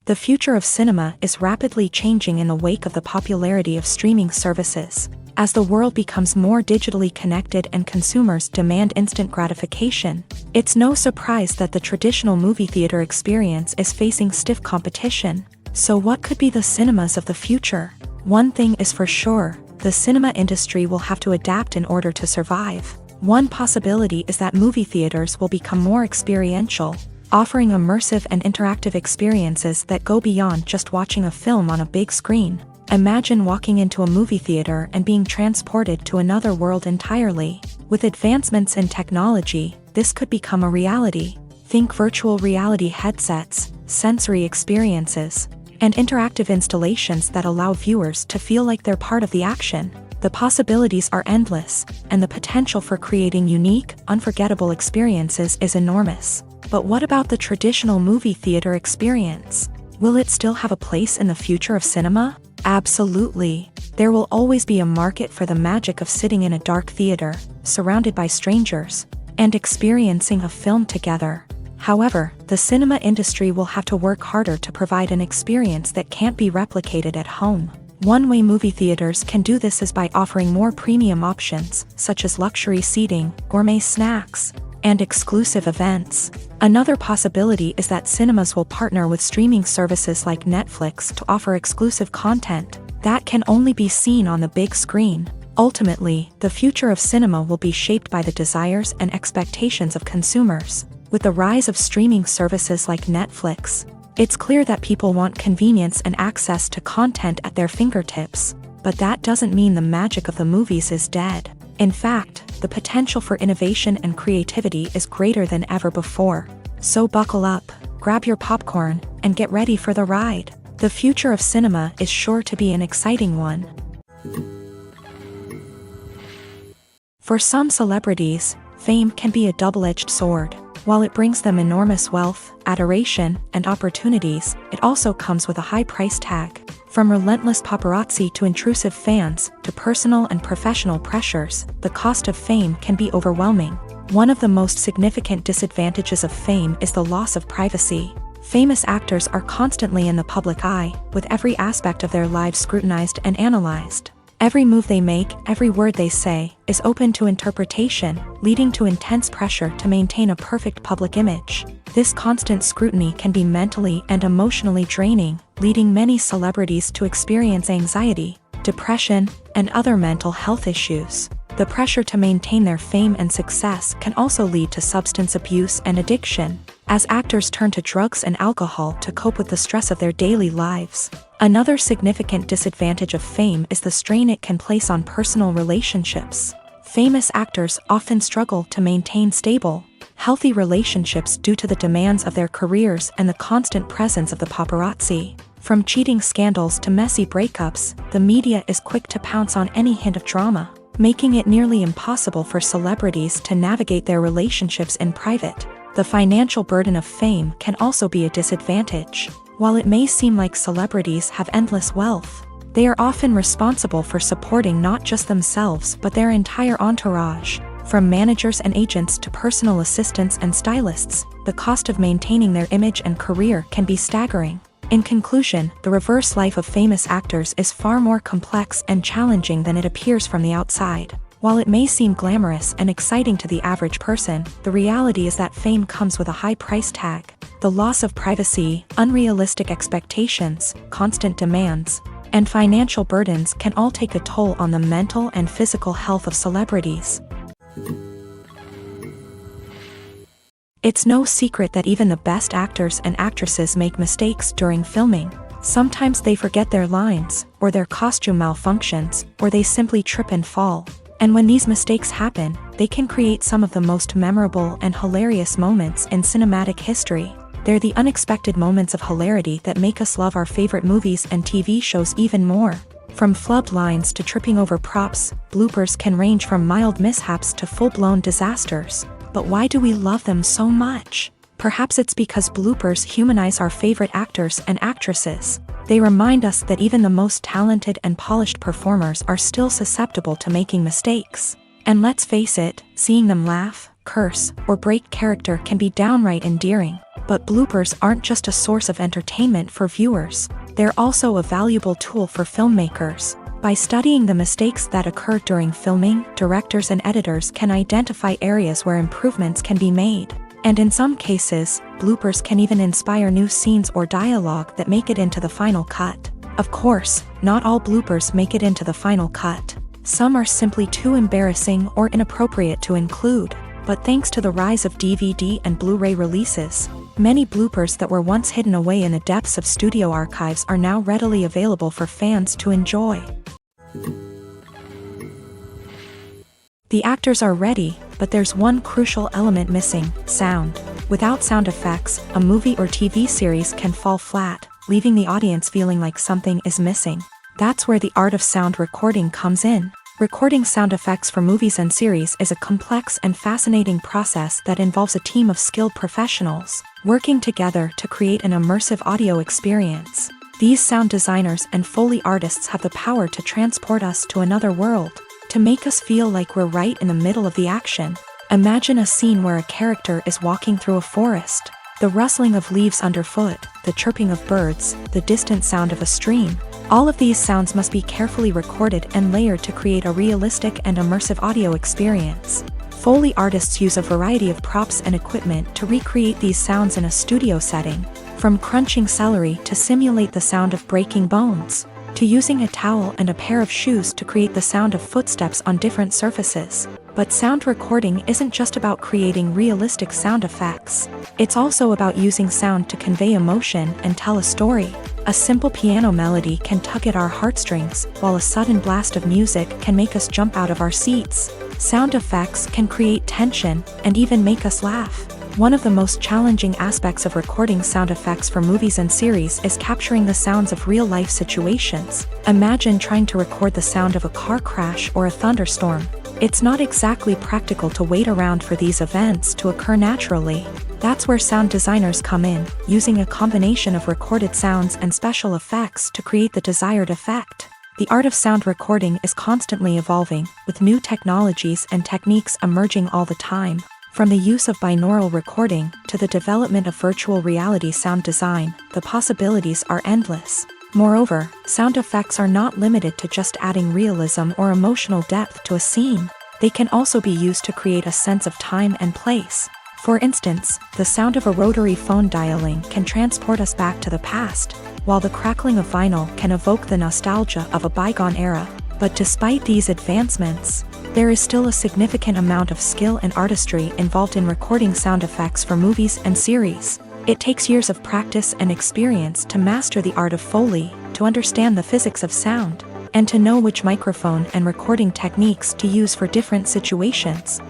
The future of cinema is rapidly changing in the wake of the popularity of streaming services. As the world becomes more digitally connected and consumers demand instant gratification, it's no surprise that the traditional movie theater experience is facing stiff competition. So what could be the cinemas of the future? One thing is for sure, the cinema industry will have to adapt in order to survive. One possibility is that movie theaters will become more experiential, offering immersive and interactive experiences that go beyond just watching a film on a big screen. Imagine walking into a movie theater and being transported to another world entirely. With advancements in technology, this could become a reality. Think virtual reality headsets, sensory experiences, and interactive installations that allow viewers to feel like they're part of the action. The possibilities are endless, and the potential for creating unique, unforgettable experiences is enormous. But what about the traditional movie theater experience? Will it still have a place in the future of cinema? Absolutely. There will always be a market for the magic of sitting in a dark theater, surrounded by strangers, and experiencing a film together. However, the cinema industry will have to work harder to provide an experience that can't be replicated at home. One way movie theaters can do this is by offering more premium options, such as luxury seating, gourmet snacks, and exclusive events. Another possibility is that cinemas will partner with streaming services like Netflix to offer exclusive content that can only be seen on the big screen. Ultimately, the future of cinema will be shaped by the desires and expectations of consumers. With the rise of streaming services like Netflix, it's clear that people want convenience and access to content at their fingertips. But that doesn't mean the magic of the movies is dead. In fact, the potential for innovation and creativity is greater than ever before. So buckle up, grab your popcorn, and get ready for the ride. The future of cinema is sure to be an exciting one. For some celebrities, fame can be a double-edged sword. While it brings them enormous wealth, adoration, and opportunities, it also comes with a high price tag. From relentless paparazzi to intrusive fans, to personal and professional pressures, the cost of fame can be overwhelming. One of the most significant disadvantages of fame is the loss of privacy. Famous actors are constantly in the public eye, with every aspect of their lives scrutinized and analyzed. Every move they make, every word they say, is open to interpretation, leading to intense pressure to maintain a perfect public image. This constant scrutiny can be mentally and emotionally draining, leading many celebrities to experience anxiety, depression, and other mental health issues. The pressure to maintain their fame and success can also lead to substance abuse and addiction, as actors turn to drugs and alcohol to cope with the stress of their daily lives. Another significant disadvantage of fame is the strain it can place on personal relationships. Famous actors often struggle to maintain stable, healthy relationships due to the demands of their careers and the constant presence of the paparazzi. From cheating scandals to messy breakups, the media is quick to pounce on any hint of drama, making it nearly impossible for celebrities to navigate their relationships in private. The financial burden of fame can also be a disadvantage. While it may seem like celebrities have endless wealth, they are often responsible for supporting not just themselves but their entire entourage. From managers and agents to personal assistants and stylists, the cost of maintaining their image and career can be staggering. In conclusion, the reverse life of famous actors is far more complex and challenging than it appears from the outside. While it may seem glamorous and exciting to the average person, the reality is that fame comes with a high price tag. The loss of privacy, unrealistic expectations, constant demands, and financial burdens can all take a toll on the mental and physical health of celebrities. It's no secret that even the best actors and actresses make mistakes during filming. Sometimes they forget their lines, or their costume malfunctions, or they simply trip and fall. And when these mistakes happen, they can create some of the most memorable and hilarious moments in cinematic history. They're the unexpected moments of hilarity that make us love our favorite movies and TV shows even more. From flubbed lines to tripping over props, bloopers can range from mild mishaps to full-blown disasters. But why do we love them so much? Perhaps it's because bloopers humanize our favorite actors and actresses. They remind us that even the most talented and polished performers are still susceptible to making mistakes. And let's face it, seeing them laugh, curse, or break character can be downright endearing. But bloopers aren't just a source of entertainment for viewers. They're also a valuable tool for filmmakers. By studying the mistakes that occur during filming, directors and editors can identify areas where improvements can be made. And in some cases, bloopers can even inspire new scenes or dialogue that make it into the final cut. Of course, not all bloopers make it into the final cut. Some are simply too embarrassing or inappropriate to include. But thanks to the rise of DVD and Blu-ray releases, many bloopers that were once hidden away in the depths of studio archives are now readily available for fans to enjoy. The actors are ready, but there's one crucial element missing: sound. Without sound effects, a movie or TV series can fall flat, leaving the audience feeling like something is missing. That's where the art of sound recording comes in. Recording sound effects for movies and series is a complex and fascinating process that involves a team of skilled professionals working together to create an immersive audio experience. These sound designers and Foley artists have the power to transport us to another world, to make us feel like we're right in the middle of the action. Imagine a scene where a character is walking through a forest. The rustling of leaves underfoot, the chirping of birds, the distant sound of a stream. All of these sounds must be carefully recorded and layered to create a realistic and immersive audio experience. Foley artists use a variety of props and equipment to recreate these sounds in a studio setting, from crunching celery to simulate the sound of breaking bones, to using a towel and a pair of shoes to create the sound of footsteps on different surfaces. But sound recording isn't just about creating realistic sound effects. It's also about using sound to convey emotion and tell a story. A simple piano melody can tug at our heartstrings, while a sudden blast of music can make us jump out of our seats. Sound effects can create tension and even make us laugh. One of the most challenging aspects of recording sound effects for movies and series is capturing the sounds of real-life situations. Imagine trying to record the sound of a car crash or a thunderstorm. It's not exactly practical to wait around for these events to occur naturally. That's where sound designers come in, using a combination of recorded sounds and special effects to create the desired effect. The art of sound recording is constantly evolving, with new technologies and techniques emerging all the time. From the use of binaural recording to the development of virtual reality sound design, the possibilities are endless. Moreover, sound effects are not limited to just adding realism or emotional depth to a scene. They can also be used to create a sense of time and place. For instance, the sound of a rotary phone dialing can transport us back to the past, while the crackling of vinyl can evoke the nostalgia of a bygone era. But despite these advancements, there is still a significant amount of skill and artistry involved in recording sound effects for movies and series. It takes years of practice and experience to master the art of Foley, to understand the physics of sound, and to know which microphone and recording techniques to use for different situations.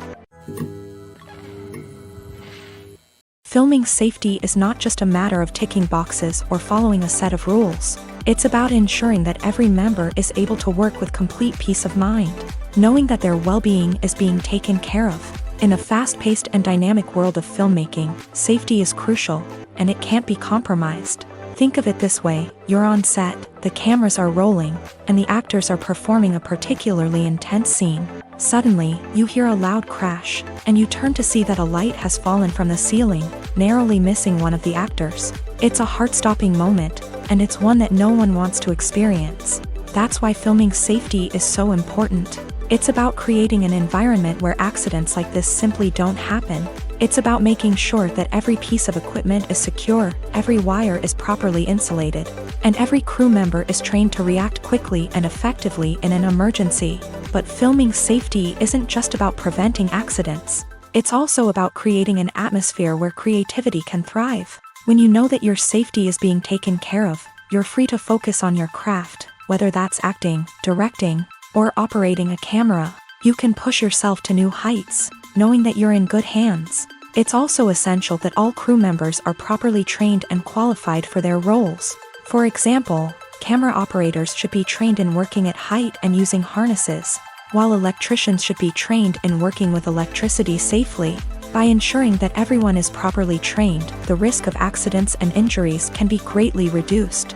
Filming safety is not just a matter of ticking boxes or following a set of rules. It's about ensuring that every member is able to work with complete peace of mind, knowing that their well-being is being taken care of. In a fast-paced and dynamic world of filmmaking, safety is crucial, and it can't be compromised. Think of it this way: you're on set, the cameras are rolling, and the actors are performing a particularly intense scene. Suddenly, you hear a loud crash, and you turn to see that a light has fallen from the ceiling, narrowly missing one of the actors. It's a heart-stopping moment, and it's one that no one wants to experience. That's why filming safety is so important. It's about creating an environment where accidents like this simply don't happen. It's about making sure that every piece of equipment is secure, every wire is properly insulated, and every crew member is trained to react quickly and effectively in an emergency. But filming safety isn't just about preventing accidents. It's also about creating an atmosphere where creativity can thrive. When you know that your safety is being taken care of, you're free to focus on your craft, whether that's acting, directing, or operating a camera. You can push yourself to new heights, knowing that you're in good hands. It's also essential that all crew members are properly trained and qualified for their roles. For example, camera operators should be trained in working at height and using harnesses, while electricians should be trained in working with electricity safely. By ensuring that everyone is properly trained, the risk of accidents and injuries can be greatly reduced.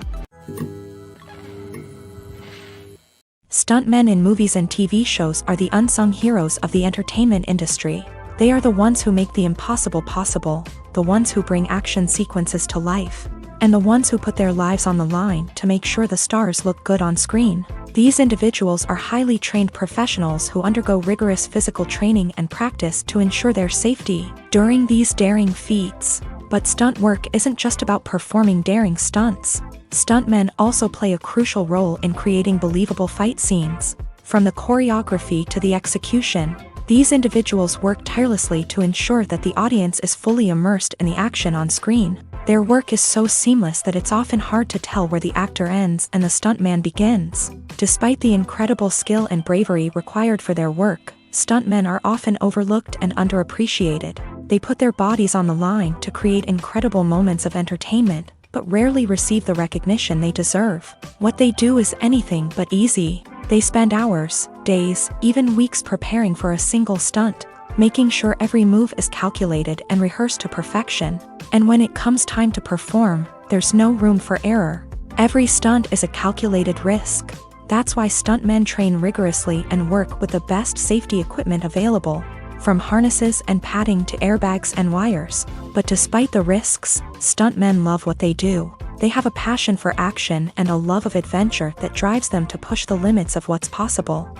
Stuntmen in movies and TV shows are the unsung heroes of the entertainment industry. They are the ones who make the impossible possible, the ones who bring action sequences to life, and the ones who put their lives on the line to make sure the stars look good on screen. These individuals are highly trained professionals who undergo rigorous physical training and practice to ensure their safety during these daring feats. But stunt work isn't just about performing daring stunts. Stuntmen also play a crucial role in creating believable fight scenes. From the choreography to the execution, these individuals work tirelessly to ensure that the audience is fully immersed in the action on screen. Their work is so seamless that it's often hard to tell where the actor ends and the stuntman begins. Despite the incredible skill and bravery required for their work, stuntmen are often overlooked and underappreciated. They put their bodies on the line to create incredible moments of entertainment, but rarely receive the recognition they deserve. What they do is anything but easy. They spend hours, days, even weeks preparing for a single stunt, making sure every move is calculated and rehearsed to perfection. And when it comes time to perform, there's no room for error. Every stunt is a calculated risk. That's why stuntmen train rigorously and work with the best safety equipment available, from harnesses and padding to airbags and wires. But despite the risks, stuntmen love what they do. They have a passion for action and a love of adventure that drives them to push the limits of what's possible.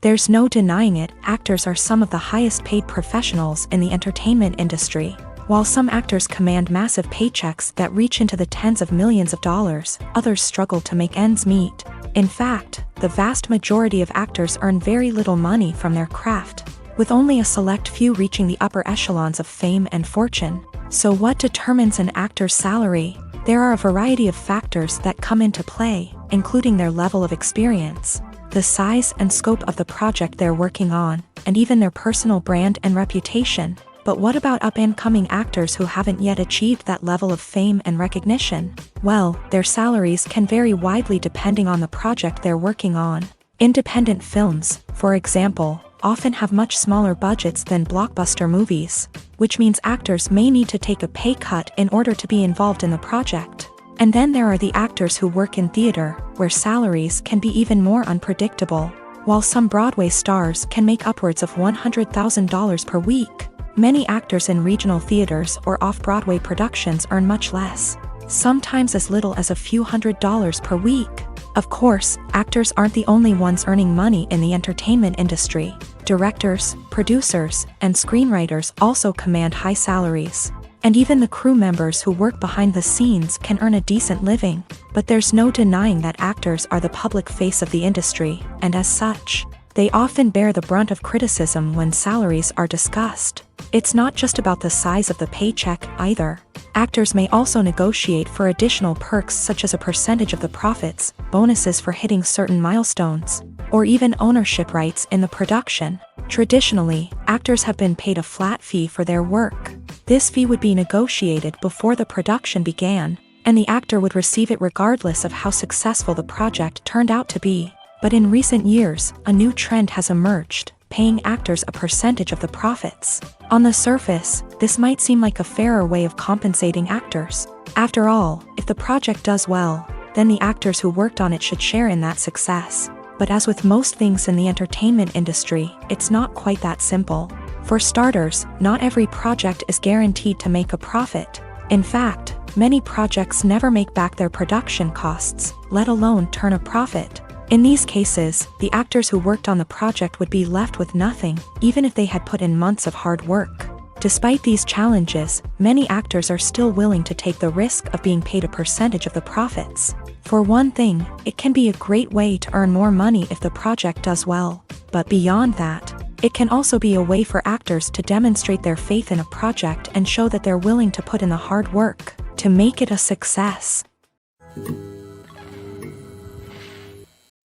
There's no denying it, actors are some of the highest paid professionals in the entertainment industry. While some actors command massive paychecks that reach into the tens of millions of dollars, others struggle to make ends meet. In fact, the vast majority of actors earn very little money from their craft, with only a select few reaching the upper echelons of fame and fortune. So what determines an actor's salary? There are a variety of factors that come into play, including their level of experience, the size and scope of the project they're working on, and even their personal brand and reputation. But what about up-and-coming actors who haven't yet achieved that level of fame and recognition? Well, their salaries can vary widely depending on the project they're working on. Independent films, for example, often have much smaller budgets than blockbuster movies, which means actors may need to take a pay cut in order to be involved in the project. And then there are the actors who work in theater, where salaries can be even more unpredictable. While some Broadway stars can make upwards of $100,000 per week, many actors in regional theaters or off-Broadway productions earn much less, sometimes as little as a few $100s per week. Of course, actors aren't the only ones earning money in the entertainment industry. Directors, producers, and screenwriters also command high salaries. And even the crew members who work behind the scenes can earn a decent living. But there's no denying that actors are the public face of the industry, and as such, they often bear the brunt of criticism when salaries are discussed. It's not just about the size of the paycheck either. Actors may also negotiate for additional perks such as a percentage of the profits, bonuses for hitting certain milestones, or even ownership rights in the production. Traditionally, actors have been paid a flat fee for their work. This fee would be negotiated before the production began, and the actor would receive it regardless of how successful the project turned out to be. But in recent years, a new trend has emerged, paying actors a percentage of the profits. On the surface, this might seem like a fairer way of compensating actors. After all, if the project does well, then the actors who worked on it should share in that success. But as with most things in the entertainment industry, it's not quite that simple. For starters, not every project is guaranteed to make a profit. In fact, many projects never make back their production costs, let alone turn a profit. In these cases, the actors who worked on the project would be left with nothing, even if they had put in months of hard work. Despite these challenges, many actors are still willing to take the risk of being paid a percentage of the profits. For one thing, it can be a great way to earn more money if the project does well. But beyond that, it can also be a way for actors to demonstrate their faith in a project and show that they're willing to put in the hard work to make it a success.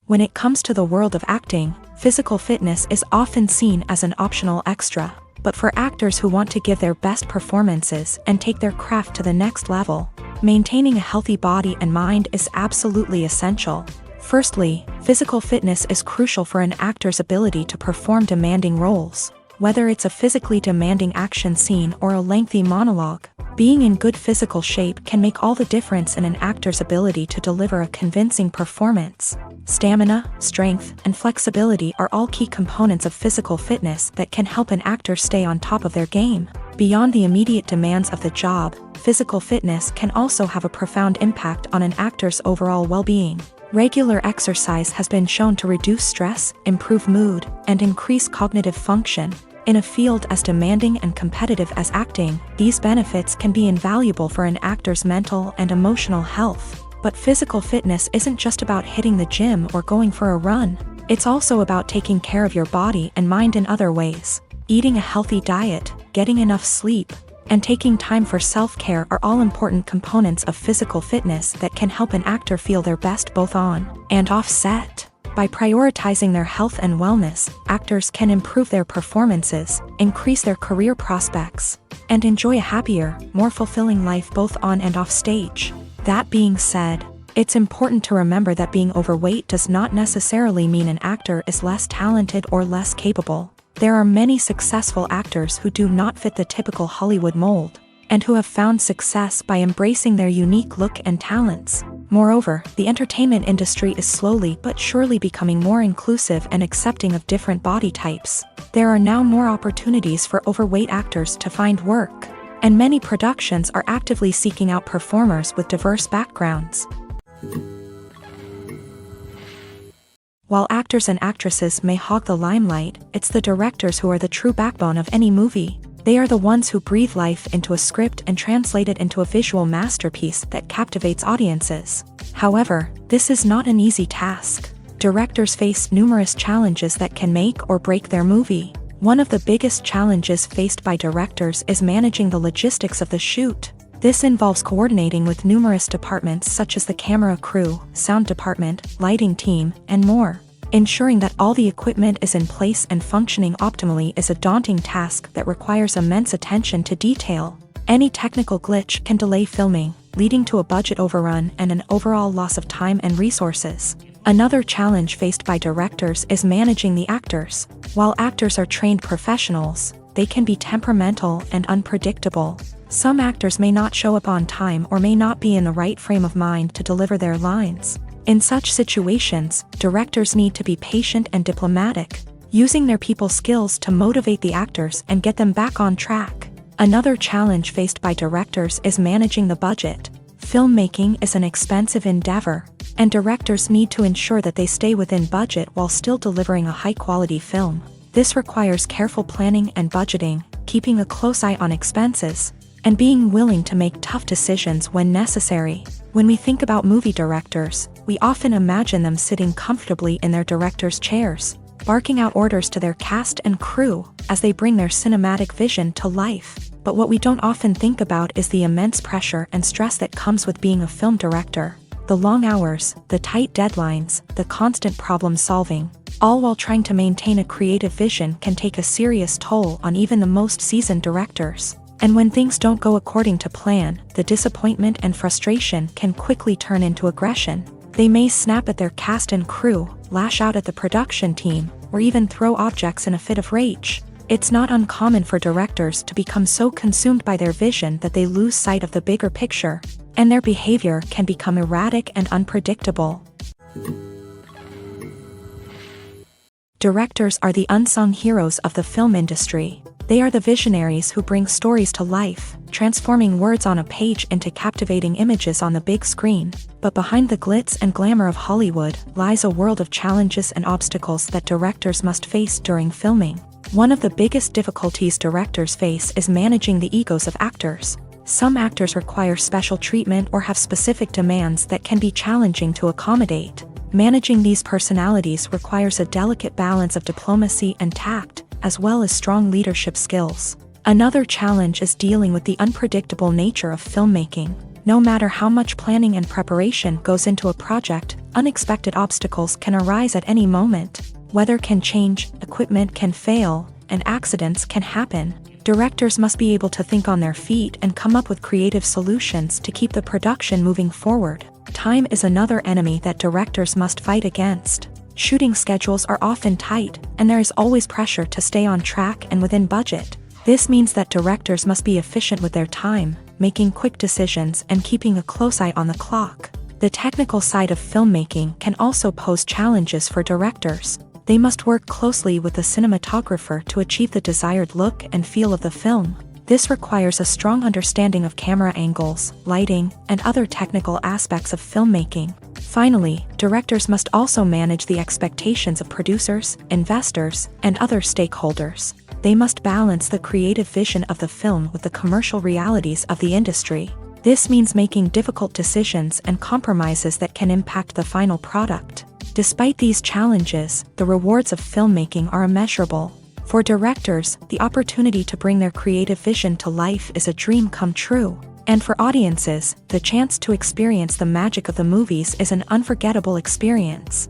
When it comes to the world of acting, physical fitness is often seen as an optional extra. But for actors who want to give their best performances and take their craft to the next level, maintaining a healthy body and mind is absolutely essential. Firstly, physical fitness is crucial for an actor's ability to perform demanding roles. Whether it's a physically demanding action scene or a lengthy monologue, being in good physical shape can make all the difference in an actor's ability to deliver a convincing performance. Stamina, strength, and flexibility are all key components of physical fitness that can help an actor stay on top of their game. Beyond the immediate demands of the job, physical fitness can also have a profound impact on an actor's overall well-being. Regular exercise has been shown to reduce stress, improve mood, and increase cognitive function. In a field as demanding and competitive as acting, these benefits can be invaluable for an actor's mental and emotional health. But physical fitness isn't just about hitting the gym or going for a run. It's also about taking care of your body and mind in other ways. Eating a healthy diet, getting enough sleep, and taking time for self-care are all important components of physical fitness that can help an actor feel their best both on and off set. By prioritizing their health and wellness, actors can improve their performances, increase their career prospects, and enjoy a happier, more fulfilling life both on and off stage. That being said, it's important to remember that being overweight does not necessarily mean an actor is less talented or less capable. There are many successful actors who do not fit the typical Hollywood mold, and who have found success by embracing their unique look and talents. Moreover, the entertainment industry is slowly but surely becoming more inclusive and accepting of different body types. There are now more opportunities for overweight actors to find work, and many productions are actively seeking out performers with diverse backgrounds. While actors and actresses may hog the limelight, it's the directors who are the true backbone of any movie. They are the ones who breathe life into a script and translate it into a visual masterpiece that captivates audiences. However, this is not an easy task. Directors face numerous challenges that can make or break their movie. One of the biggest challenges faced by directors is managing the logistics of the shoot. This involves coordinating with numerous departments such as the camera crew, sound department, lighting team, and more. Ensuring that all the equipment is in place and functioning optimally is a daunting task that requires immense attention to detail. Any technical glitch can delay filming, leading to a budget overrun and an overall loss of time and resources. Another challenge faced by directors is managing the actors. While actors are trained professionals, they can be temperamental and unpredictable. Some actors may not show up on time or may not be in the right frame of mind to deliver their lines. In such situations, directors need to be patient and diplomatic, using their people skills to motivate the actors and get them back on track. Another challenge faced by directors is managing the budget. Filmmaking is an expensive endeavor, and directors need to ensure that they stay within budget while still delivering a high-quality film. This requires careful planning and budgeting, keeping a close eye on expenses, and being willing to make tough decisions when necessary. When we think about movie directors, we often imagine them sitting comfortably in their director's chairs, barking out orders to their cast and crew as they bring their cinematic vision to life. But what we don't often think about is the immense pressure and stress that comes with being a film director. The long hours, the tight deadlines, the constant problem solving, all while trying to maintain a creative vision can take a serious toll on even the most seasoned directors. And when things don't go according to plan, the disappointment and frustration can quickly turn into aggression. They may snap at their cast and crew, lash out at the production team, or even throw objects in a fit of rage. It's not uncommon for directors to become so consumed by their vision that they lose sight of the bigger picture, and their behavior can become erratic and unpredictable. Directors are the unsung heroes of the film industry. They are the visionaries who bring stories to life, transforming words on a page into captivating images on the big screen. But behind the glitz and glamour of Hollywood lies a world of challenges and obstacles that directors must face during filming. One of the biggest difficulties directors face is managing the egos of actors. Some actors require special treatment or have specific demands that can be challenging to accommodate. Managing these personalities requires a delicate balance of diplomacy and tact, as well as strong leadership skills. Another challenge is dealing with the unpredictable nature of filmmaking. No matter how much planning and preparation goes into a project, unexpected obstacles can arise at any moment. Weather can change, equipment can fail, and accidents can happen. Directors must be able to think on their feet and come up with creative solutions to keep the production moving forward. Time is another enemy that directors must fight against. Shooting schedules are often tight, and there is always pressure to stay on track and within budget. This means that directors must be efficient with their time, making quick decisions and keeping a close eye on the clock. The technical side of filmmaking can also pose challenges for directors. They must work closely with the cinematographer to achieve the desired look and feel of the film. This requires a strong understanding of camera angles, lighting, and other technical aspects of filmmaking. Finally, directors must also manage the expectations of producers, investors, and other stakeholders. They must balance the creative vision of the film with the commercial realities of the industry. This means making difficult decisions and compromises that can impact the final product. Despite these challenges, the rewards of filmmaking are immeasurable. For directors, the opportunity to bring their creative vision to life is a dream come true. And for audiences, the chance to experience the magic of the movies is an unforgettable experience.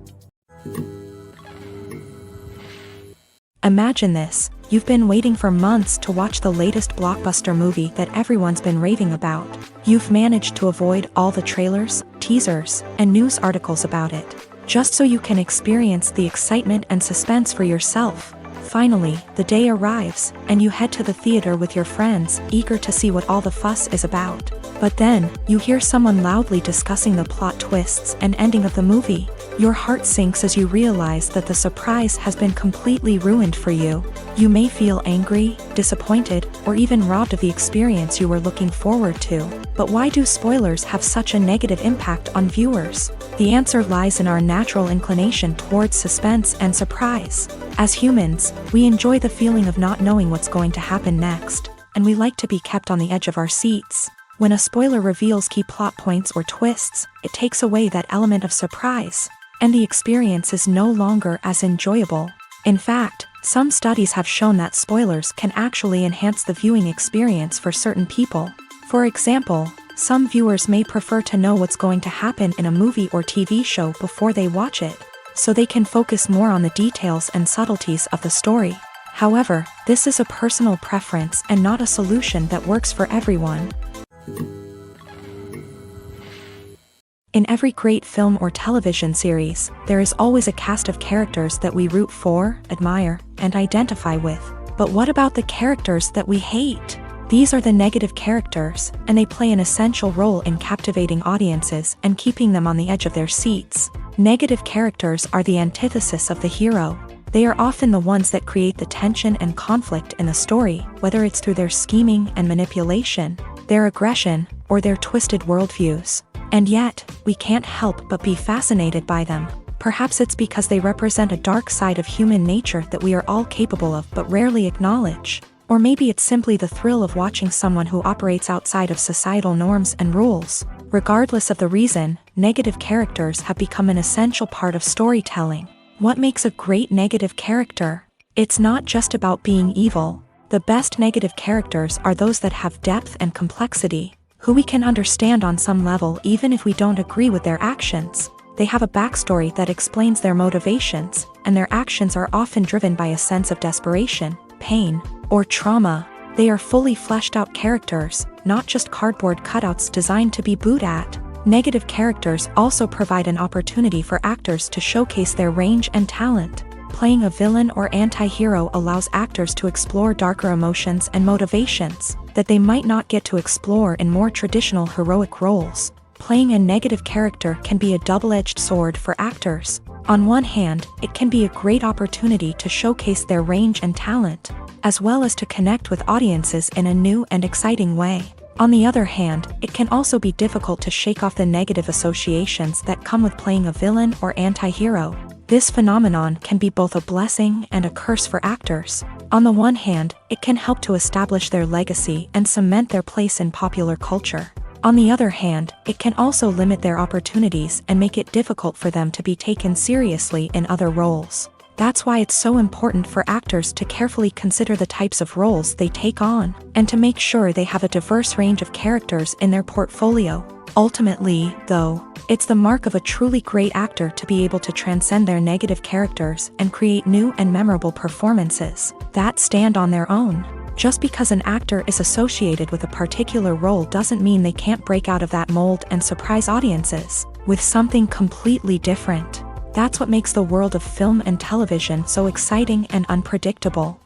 Imagine this: you've been waiting for months to watch the latest blockbuster movie that everyone's been raving about. You've managed to avoid all the trailers, teasers, and news articles about it, just so you can experience the excitement and suspense for yourself. Finally, the day arrives, and you head to the theater with your friends, eager to see what all the fuss is about. But then, you hear someone loudly discussing the plot twists and ending of the movie. Your heart sinks as you realize that the surprise has been completely ruined for you. You may feel angry, disappointed, or even robbed of the experience you were looking forward to. But why do spoilers have such a negative impact on viewers? The answer lies in our natural inclination towards suspense and surprise. As humans, we enjoy the feeling of not knowing what's going to happen next, and we like to be kept on the edge of our seats. When a spoiler reveals key plot points or twists, it takes away that element of surprise, and the experience is no longer as enjoyable. In fact, some studies have shown that spoilers can actually enhance the viewing experience for certain people. For example, some viewers may prefer to know what's going to happen in a movie or TV show before they watch it, so they can focus more on the details and subtleties of the story. However, this is a personal preference and not a solution that works for everyone. In every great film or television series, there is always a cast of characters that we root for, admire, and identify with. But what about the characters that we hate? These are the negative characters, and they play an essential role in captivating audiences and keeping them on the edge of their seats. Negative characters are the antithesis of the hero. They are often the ones that create the tension and conflict in the story, whether it's through their scheming and manipulation, their aggression, or their twisted worldviews. And yet, we can't help but be fascinated by them. Perhaps it's because they represent a dark side of human nature that we are all capable of but rarely acknowledge. Or maybe it's simply the thrill of watching someone who operates outside of societal norms and rules. Regardless of the reason, negative characters have become an essential part of storytelling. What makes a great negative character? It's not just about being evil. The best negative characters are those that have depth and complexity, who we can understand on some level even if we don't agree with their actions. They have a backstory that explains their motivations, and their actions are often driven by a sense of desperation, pain, or trauma. They are fully fleshed out characters, not just cardboard cutouts designed to be booed at. Negative characters also provide an opportunity for actors to showcase their range and talent. Playing a villain or anti-hero allows actors to explore darker emotions and motivations that they might not get to explore in more traditional heroic roles. Playing a negative character can be a double-edged sword for actors. On one hand, it can be a great opportunity to showcase their range and talent, as well as to connect with audiences in a new and exciting way. On the other hand, it can also be difficult to shake off the negative associations that come with playing a villain or anti-hero. This phenomenon can be both a blessing and a curse for actors. On the one hand, it can help to establish their legacy and cement their place in popular culture. On the other hand, it can also limit their opportunities and make it difficult for them to be taken seriously in other roles. That's why it's so important for actors to carefully consider the types of roles they take on, and to make sure they have a diverse range of characters in their portfolio. Ultimately, though, it's the mark of a truly great actor to be able to transcend their negative characters and create new and memorable performances that stand on their own. Just because an actor is associated with a particular role doesn't mean they can't break out of that mold and surprise audiences with something completely different. That's what makes the world of film and television so exciting and unpredictable.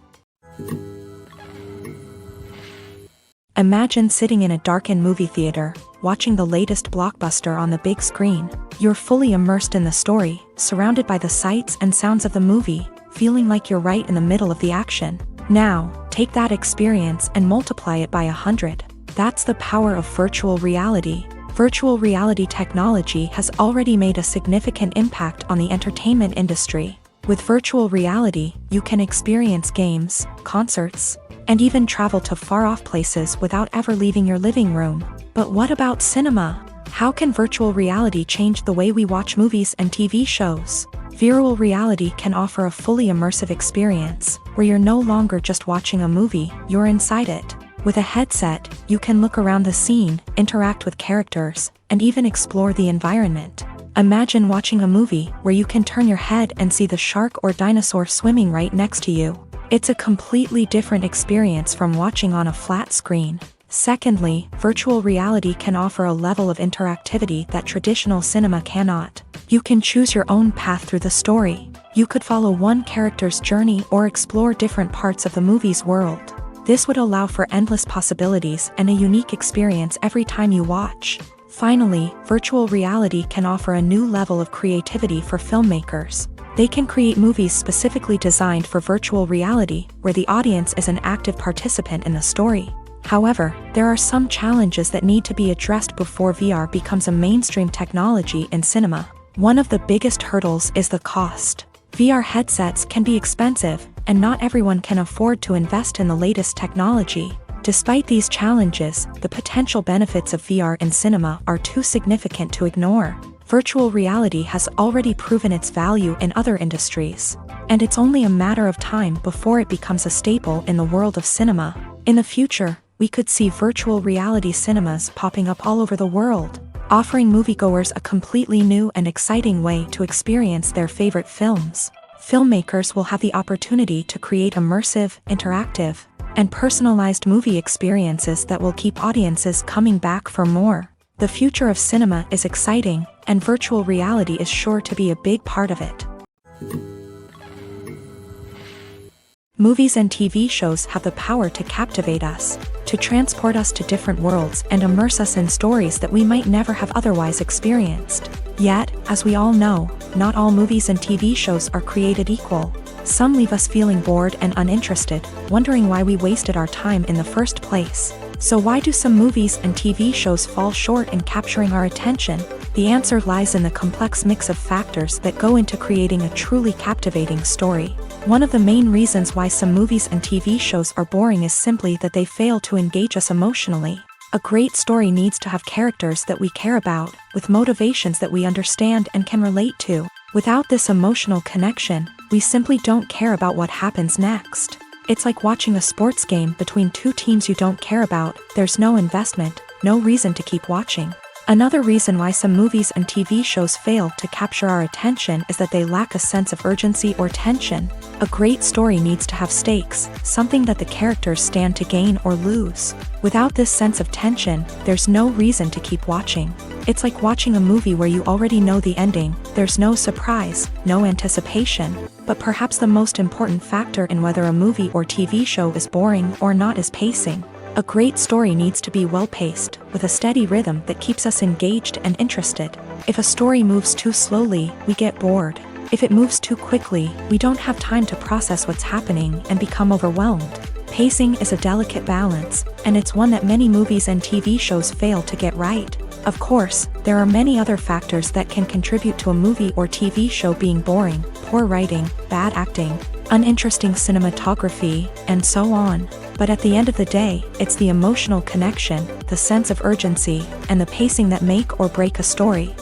Imagine sitting in a darkened movie theater, watching the latest blockbuster on the big screen. You're fully immersed in the story, surrounded by the sights and sounds of the movie, feeling like you're right in the middle of the action. Now, take that experience and multiply it by 100. That's the power of virtual reality. Virtual reality technology has already made a significant impact on the entertainment industry. With virtual reality, you can experience games, concerts, and even travel to far-off places without ever leaving your living room. But what about cinema? How can virtual reality change the way we watch movies and TV shows? Virtual reality can offer a fully immersive experience, where you're no longer just watching a movie, you're inside it. With a headset, you can look around the scene, interact with characters, and even explore the environment. Imagine watching a movie where you can turn your head and see the shark or dinosaur swimming right next to you. It's a completely different experience from watching on a flat screen. Secondly, virtual reality can offer a level of interactivity that traditional cinema cannot. You can choose your own path through the story. You could follow one character's journey or explore different parts of the movie's world. This would allow for endless possibilities and a unique experience every time you watch. Finally, virtual reality can offer a new level of creativity for filmmakers. They can create movies specifically designed for virtual reality, where the audience is an active participant in the story. However, there are some challenges that need to be addressed before VR becomes a mainstream technology in cinema. One of the biggest hurdles is the cost. VR headsets can be expensive, and not everyone can afford to invest in the latest technology. Despite these challenges, the potential benefits of VR in cinema are too significant to ignore. Virtual reality has already proven its value in other industries, and it's only a matter of time before it becomes a staple in the world of cinema. In the future, we could see virtual reality cinemas popping up all over the world, offering moviegoers a completely new and exciting way to experience their favorite films. Filmmakers will have the opportunity to create immersive, interactive, and personalized movie experiences that will keep audiences coming back for more. The future of cinema is exciting, and virtual reality is sure to be a big part of it. Movies and TV shows have the power to captivate us, to transport us to different worlds and immerse us in stories that we might never have otherwise experienced. Yet, as we all know, not all movies and TV shows are created equal. Some leave us feeling bored and uninterested, wondering why we wasted our time in the first place. So why do some movies and TV shows fall short in capturing our attention? The answer lies in the complex mix of factors that go into creating a truly captivating story. One of the main reasons why some movies and TV shows are boring is simply that they fail to engage us emotionally. A great story needs to have characters that we care about, with motivations that we understand and can relate to. Without this emotional connection, we simply don't care about what happens next. It's like watching a sports game between two teams you don't care about. There's no investment, no reason to keep watching. Another reason why some movies and TV shows fail to capture our attention is that they lack a sense of urgency or tension. A great story needs to have stakes, something that the characters stand to gain or lose. Without this sense of tension, there's no reason to keep watching. It's like watching a movie where you already know the ending. There's no surprise, no anticipation. But perhaps the most important factor in whether a movie or TV show is boring or not is pacing. A great story needs to be well-paced, with a steady rhythm that keeps us engaged and interested. If a story moves too slowly, we get bored. If it moves too quickly, we don't have time to process what's happening and become overwhelmed. Pacing is a delicate balance, and it's one that many movies and TV shows fail to get right. Of course, there are many other factors that can contribute to a movie or TV show being boring: poor writing, bad acting, uninteresting cinematography, and so on. But at the end of the day, it's the emotional connection, the sense of urgency, and the pacing that make or break a story.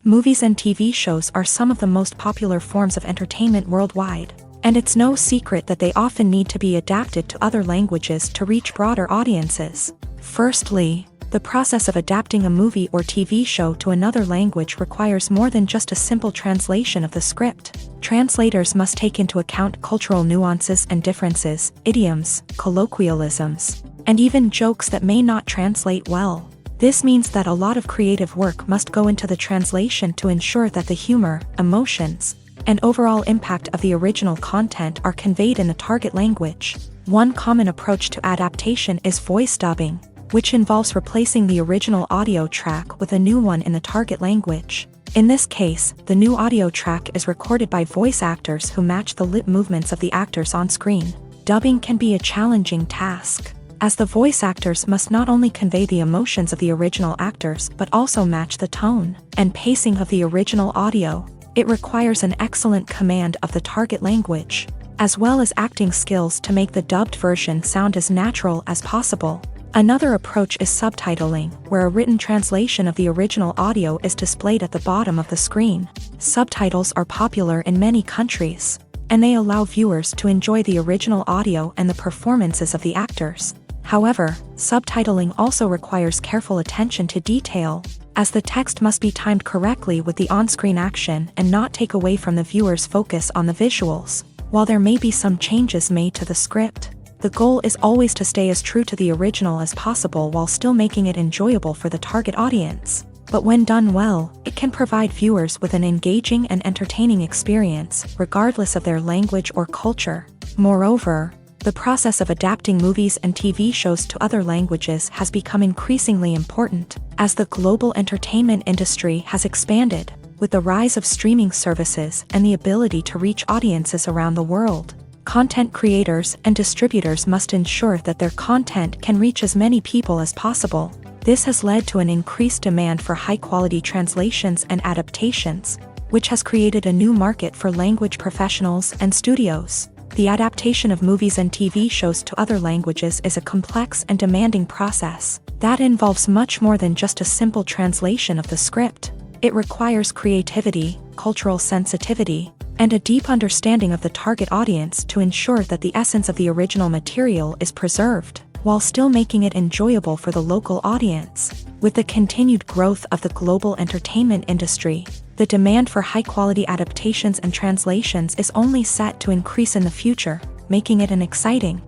Movies and TV shows are some of the most popular forms of entertainment worldwide, and it's no secret that they often need to be adapted to other languages to reach broader audiences. Firstly, the process of adapting a movie or TV show to another language requires more than just a simple translation of the script. Translators must take into account cultural nuances and differences, idioms, colloquialisms, and even jokes that may not translate well. This means that a lot of creative work must go into the translation to ensure that the humor, emotions, and overall impact of the original content are conveyed in the target language. One common approach to adaptation is voice dubbing, which involves replacing the original audio track with a new one in the target language. In this case, the new audio track is recorded by voice actors who match the lip movements of the actors on screen. Dubbing can be a challenging task, as the voice actors must not only convey the emotions of the original actors but also match the tone and pacing of the original audio. It requires an excellent command of the target language, as well as acting skills to make the dubbed version sound as natural as possible. Another approach is subtitling, where a written translation of the original audio is displayed at the bottom of the screen. Subtitles are popular in many countries, and they allow viewers to enjoy the original audio and the performances of the actors. However, subtitling also requires careful attention to detail, as the text must be timed correctly with the on-screen action and not take away from the viewer's focus on the visuals. While there may be some changes made to the script, the goal is always to stay as true to the original as possible while still making it enjoyable for the target audience. But when done well, it can provide viewers with an engaging and entertaining experience, regardless of their language or culture. Moreover, the process of adapting movies and TV shows to other languages has become increasingly important, as the global entertainment industry has expanded, with the rise of streaming services and the ability to reach audiences around the world. Content creators and distributors must ensure that their content can reach as many people as possible. This has led to an increased demand for high-quality translations and adaptations, which has created a new market for language professionals and studios. The adaptation of movies and TV shows to other languages is a complex and demanding process that involves much more than just a simple translation of the script. It requires creativity, cultural sensitivity, and a deep understanding of the target audience to ensure that the essence of the original material is preserved, while still making it enjoyable for the local audience. With the continued growth of the global entertainment industry, the demand for high-quality adaptations and translations is only set to increase in the future, making it an exciting.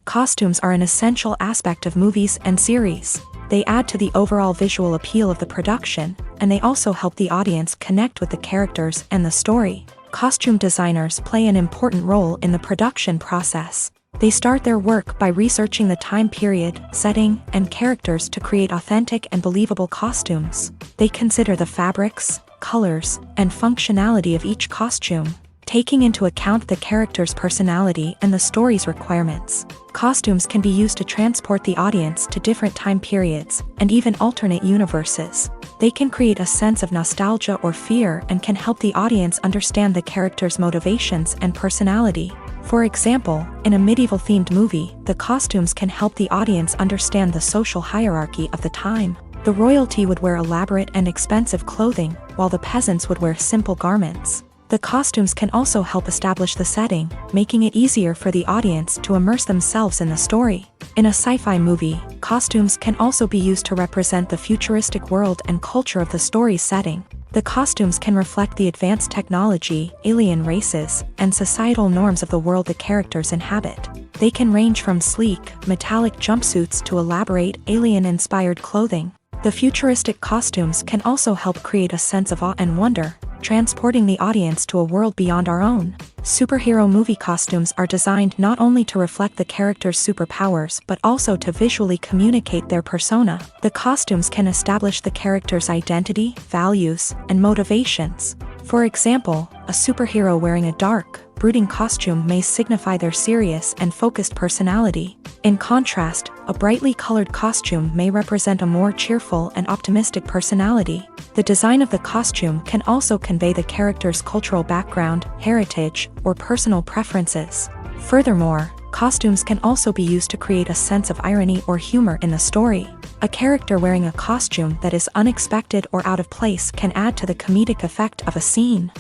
Costumes are an essential aspect of movies and series. They add to the overall visual appeal of the production, and they also help the audience connect with the characters and the story. Costume designers play an important role in the production process. They start their work by researching the time period, setting, and characters to create authentic and believable costumes. They consider the fabrics, colors, and functionality of each costume, taking into account the character's personality and the story's requirements. Costumes can be used to transport the audience to different time periods and even alternate universes. They can create a sense of nostalgia or fear and can help the audience understand the character's motivations and personality. For example, in a medieval-themed movie, the costumes can help the audience understand the social hierarchy of the time. The royalty would wear elaborate and expensive clothing, while the peasants would wear simple garments. The costumes can also help establish the setting, making it easier for the audience to immerse themselves in the story. In a sci-fi movie, costumes can also be used to represent the futuristic world and culture of the story's setting. The costumes can reflect the advanced technology, alien races, and societal norms of the world the characters inhabit. They can range from sleek, metallic jumpsuits to elaborate, alien-inspired clothing. The futuristic costumes can also help create a sense of awe and wonder, transporting the audience to a world beyond our own. Superhero movie costumes are designed not only to reflect the character's superpowers but also to visually communicate their persona. The costumes can establish the character's identity, values, and motivations. For example, a superhero wearing a dark, brooding costume may signify their serious and focused personality. In contrast, a brightly colored costume may represent a more cheerful and optimistic personality. The design of the costume can also convey the character's cultural background, heritage, or personal preferences. Furthermore, costumes can also be used to create a sense of irony or humor in the story. A character wearing a costume that is unexpected or out of place can add to the comedic effect of a scene.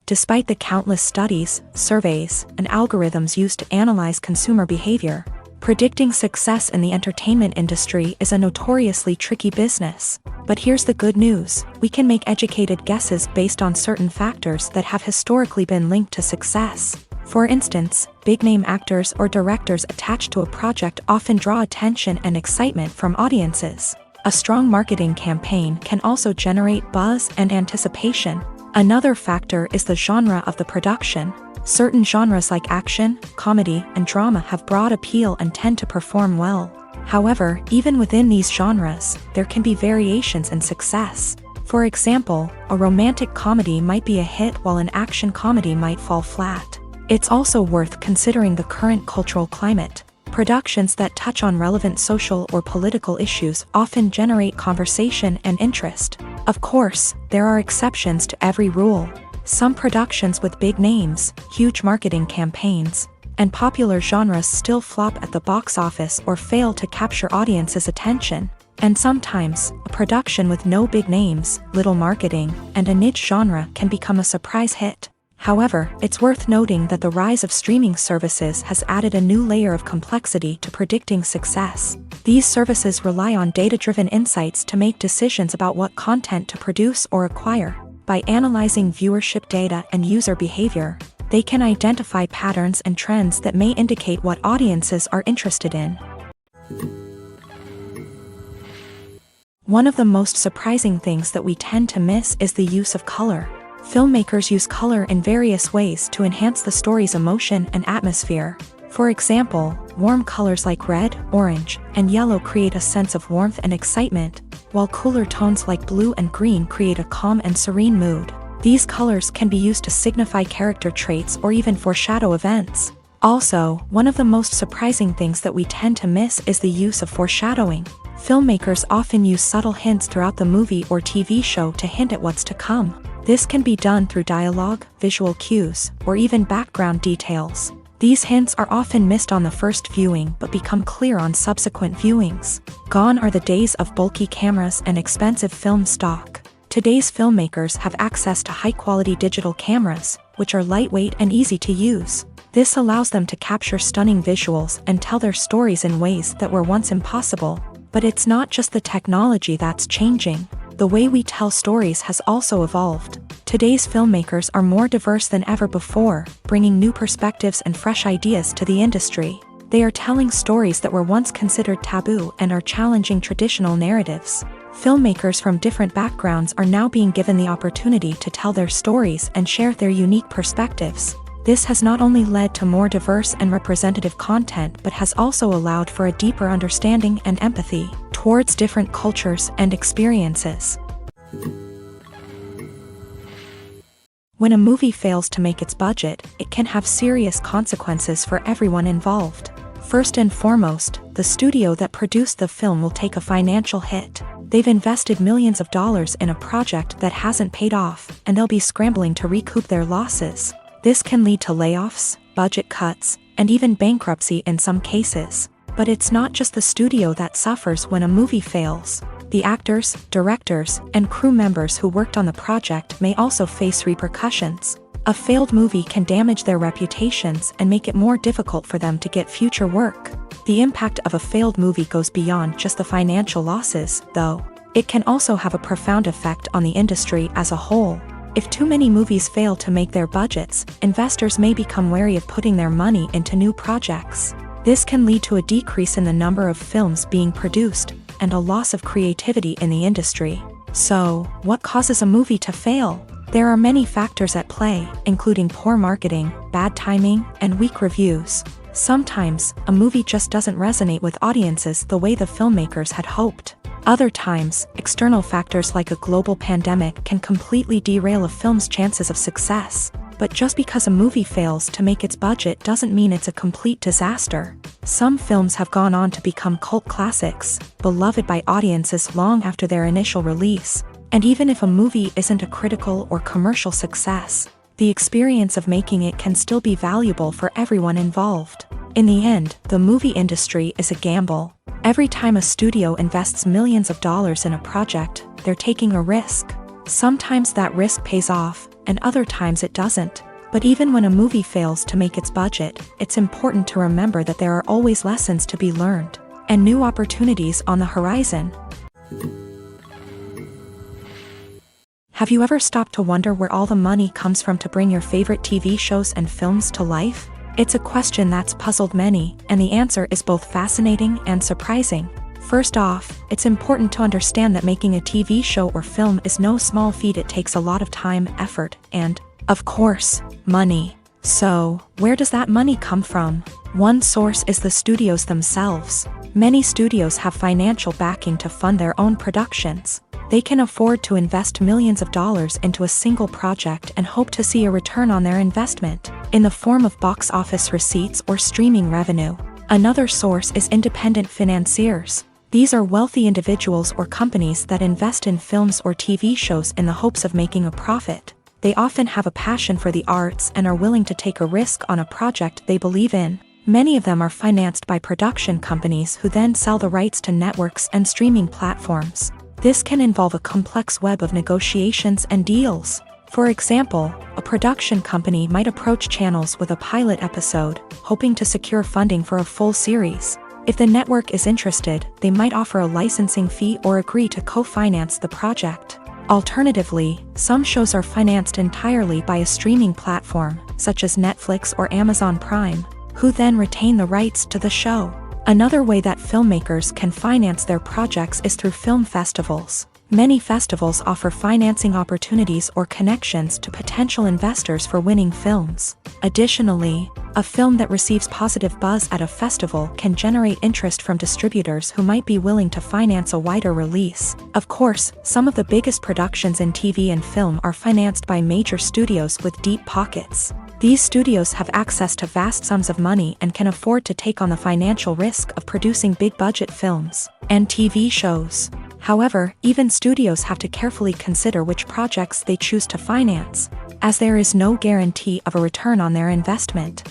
Despite the countless studies, surveys, and algorithms used to analyze consumer behavior, predicting success in the entertainment industry is a notoriously tricky business. But here's the good news: we can make educated guesses based on certain factors that have historically been linked to success. For instance, big-name actors or directors attached to a project often draw attention and excitement from audiences. A strong marketing campaign can also generate buzz and anticipation. Another factor is the genre of the production. Certain genres like action, comedy, and drama have broad appeal and tend to perform well. However, even within these genres, there can be variations in success. For example, a romantic comedy might be a hit while an action comedy might fall flat. It's also worth considering the current cultural climate. Productions that touch on relevant social or political issues often generate conversation and interest. Of course, there are exceptions to every rule. Some productions with big names, huge marketing campaigns, and popular genres still flop at the box office or fail to capture audiences' attention. And sometimes, a production with no big names, little marketing, and a niche genre can become a surprise hit. However, it's worth noting that the rise of streaming services has added a new layer of complexity to predicting success. These services rely on data-driven insights to make decisions about what content to produce or acquire. By analyzing viewership data and user behavior, they can identify patterns and trends that may indicate what audiences are interested in. One of the most surprising things that we tend to miss is the use of color. Filmmakers use color in various ways to enhance the story's emotion and atmosphere. For example, warm colors like red, orange, and yellow create a sense of warmth and excitement, while cooler tones like blue and green create a calm and serene mood. These colors can be used to signify character traits or even foreshadow events. Also, one of the most surprising things that we tend to miss is the use of foreshadowing. Filmmakers often use subtle hints throughout the movie or TV show to hint at what's to come. This can be done through dialogue, visual cues, or even background details. These hints are often missed on the first viewing but become clear on subsequent viewings. Gone are the days of bulky cameras and expensive film stock. Today's filmmakers have access to high-quality digital cameras, which are lightweight and easy to use. This allows them to capture stunning visuals and tell their stories in ways that were once impossible. But it's not just the technology that's changing. The way we tell stories has also evolved. Today's filmmakers are more diverse than ever before, bringing new perspectives and fresh ideas to the industry. They are telling stories that were once considered taboo and are challenging traditional narratives. Filmmakers from different backgrounds are now being given the opportunity to tell their stories and share their unique perspectives. This has not only led to more diverse and representative content but has also allowed for a deeper understanding and empathy towards different cultures and experiences. When a movie fails to make its budget, it can have serious consequences for everyone involved. First and foremost, the studio that produced the film will take a financial hit. They've invested millions of dollars in a project that hasn't paid off, and they'll be scrambling to recoup their losses. This can lead to layoffs, budget cuts, and even bankruptcy in some cases. But it's not just the studio that suffers when a movie fails. The actors, directors, and crew members who worked on the project may also face repercussions. A failed movie can damage their reputations and make it more difficult for them to get future work. The impact of a failed movie goes beyond just the financial losses, though. It can also have a profound effect on the industry as a whole. If too many movies fail to make their budgets, investors may become wary of putting their money into new projects. This can lead to a decrease in the number of films being produced, and a loss of creativity in the industry. So, what causes a movie to fail? There are many factors at play, including poor marketing, bad timing, and weak reviews. Sometimes, a movie just doesn't resonate with audiences the way the filmmakers had hoped. Other times, external factors like a global pandemic can completely derail a film's chances of success. But just because a movie fails to make its budget doesn't mean it's a complete disaster. Some films have gone on to become cult classics, beloved by audiences long after their initial release. And even if a movie isn't a critical or commercial success, the experience of making it can still be valuable for everyone involved. In the end, the movie industry is a gamble. Every time a studio invests millions of dollars in a project, they're taking a risk. Sometimes that risk pays off, and other times it doesn't. But even when a movie fails to make its budget, it's important to remember that there are always lessons to be learned, and new opportunities on the horizon. Have you ever stopped to wonder where all the money comes from to bring your favorite TV shows and films to life? It's a question that's puzzled many, and the answer is both fascinating and surprising. First off, it's important to understand that making a TV show or film is no small feat. It takes a lot of time, effort, and, of course, money. So, where does that money come from? One source is the studios themselves. Many studios have financial backing to fund their own productions. They can afford to invest millions of dollars into a single project and hope to see a return on their investment, in the form of box office receipts or streaming revenue. Another source is independent financiers. These are wealthy individuals or companies that invest in films or TV shows in the hopes of making a profit. They often have a passion for the arts and are willing to take a risk on a project they believe in. Many of them are financed by production companies who then sell the rights to networks and streaming platforms. This can involve a complex web of negotiations and deals. For example, a production company might approach channels with a pilot episode, hoping to secure funding for a full series. If the network is interested, they might offer a licensing fee or agree to co-finance the project. Alternatively, some shows are financed entirely by a streaming platform, such as Netflix or Amazon Prime, who then retain the rights to the show. Another way that filmmakers can finance their projects is through film festivals. Many festivals offer financing opportunities or connections to potential investors for winning films. Additionally, a film that receives positive buzz at a festival can generate interest from distributors who might be willing to finance a wider release. Of course, some of the biggest productions in TV and film are financed by major studios with deep pockets. These studios have access to vast sums of money and can afford to take on the financial risk of producing big-budget films and TV shows. However, even studios have to carefully consider which projects they choose to finance, as there is no guarantee of a return on their investment.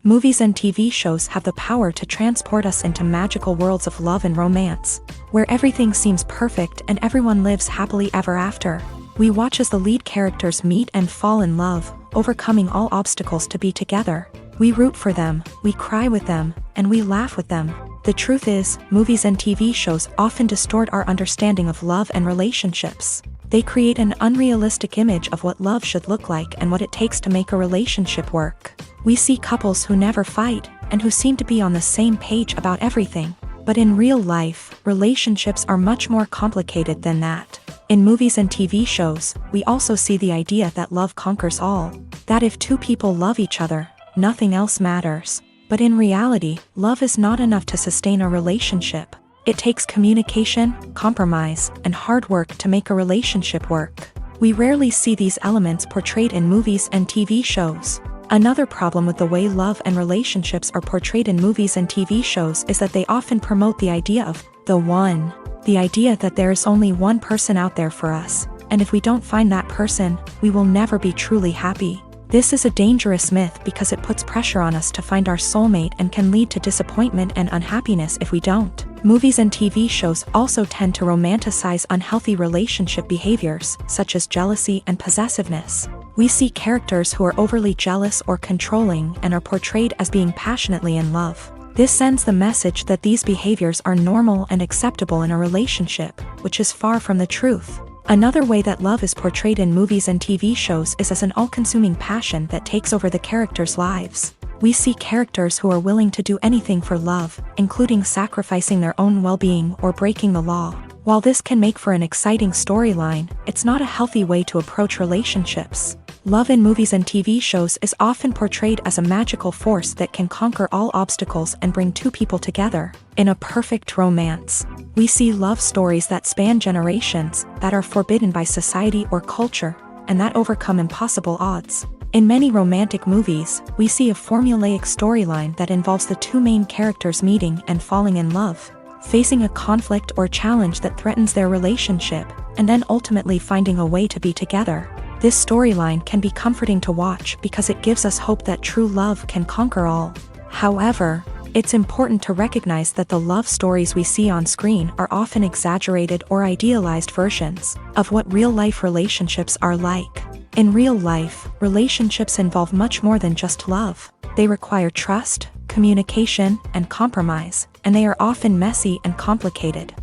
Movies and TV shows have the power to transport us into magical worlds of love and romance, where everything seems perfect and everyone lives happily ever after. We watch as the lead characters meet and fall in love, overcoming all obstacles to be together. We root for them, we cry with them, and we laugh with them. The truth is, movies and TV shows often distort our understanding of love and relationships. They create an unrealistic image of what love should look like and what it takes to make a relationship work. We see couples who never fight, and who seem to be on the same page about everything. But in real life, relationships are much more complicated than that. In movies and TV shows, we also see the idea that love conquers all. That if two people love each other, nothing else matters. But in reality, love is not enough to sustain a relationship. It takes communication, compromise, and hard work to make a relationship work. We rarely see these elements portrayed in movies and TV shows. Another problem with the way love and relationships are portrayed in movies and TV shows is that they often promote the idea of the one. The idea that there is only one person out there for us, and if we don't find that person, we will never be truly happy. This is a dangerous myth because it puts pressure on us to find our soulmate and can lead to disappointment and unhappiness if we don't. Movies and TV shows also tend to romanticize unhealthy relationship behaviors, such as jealousy and possessiveness. We see characters who are overly jealous or controlling and are portrayed as being passionately in love. This sends the message that these behaviors are normal and acceptable in a relationship, which is far from the truth. Another way that love is portrayed in movies and TV shows is as an all-consuming passion that takes over the characters' lives. We see characters who are willing to do anything for love, including sacrificing their own well-being or breaking the law. While this can make for an exciting storyline, it's not a healthy way to approach relationships. Love in movies and TV shows is often portrayed as a magical force that can conquer all obstacles and bring two people together. In a perfect romance, we see love stories that span generations, that are forbidden by society or culture, and that overcome impossible odds. In many romantic movies, we see a formulaic storyline that involves the two main characters meeting and falling in love, facing a conflict or challenge that threatens their relationship, and then ultimately finding a way to be together. This storyline can be comforting to watch because it gives us hope that true love can conquer all. However, it's important to recognize that the love stories we see on screen are often exaggerated or idealized versions of what real-life relationships are like. In real life, relationships involve much more than just love. They require trust, communication, and compromise, and they are often messy and complicated.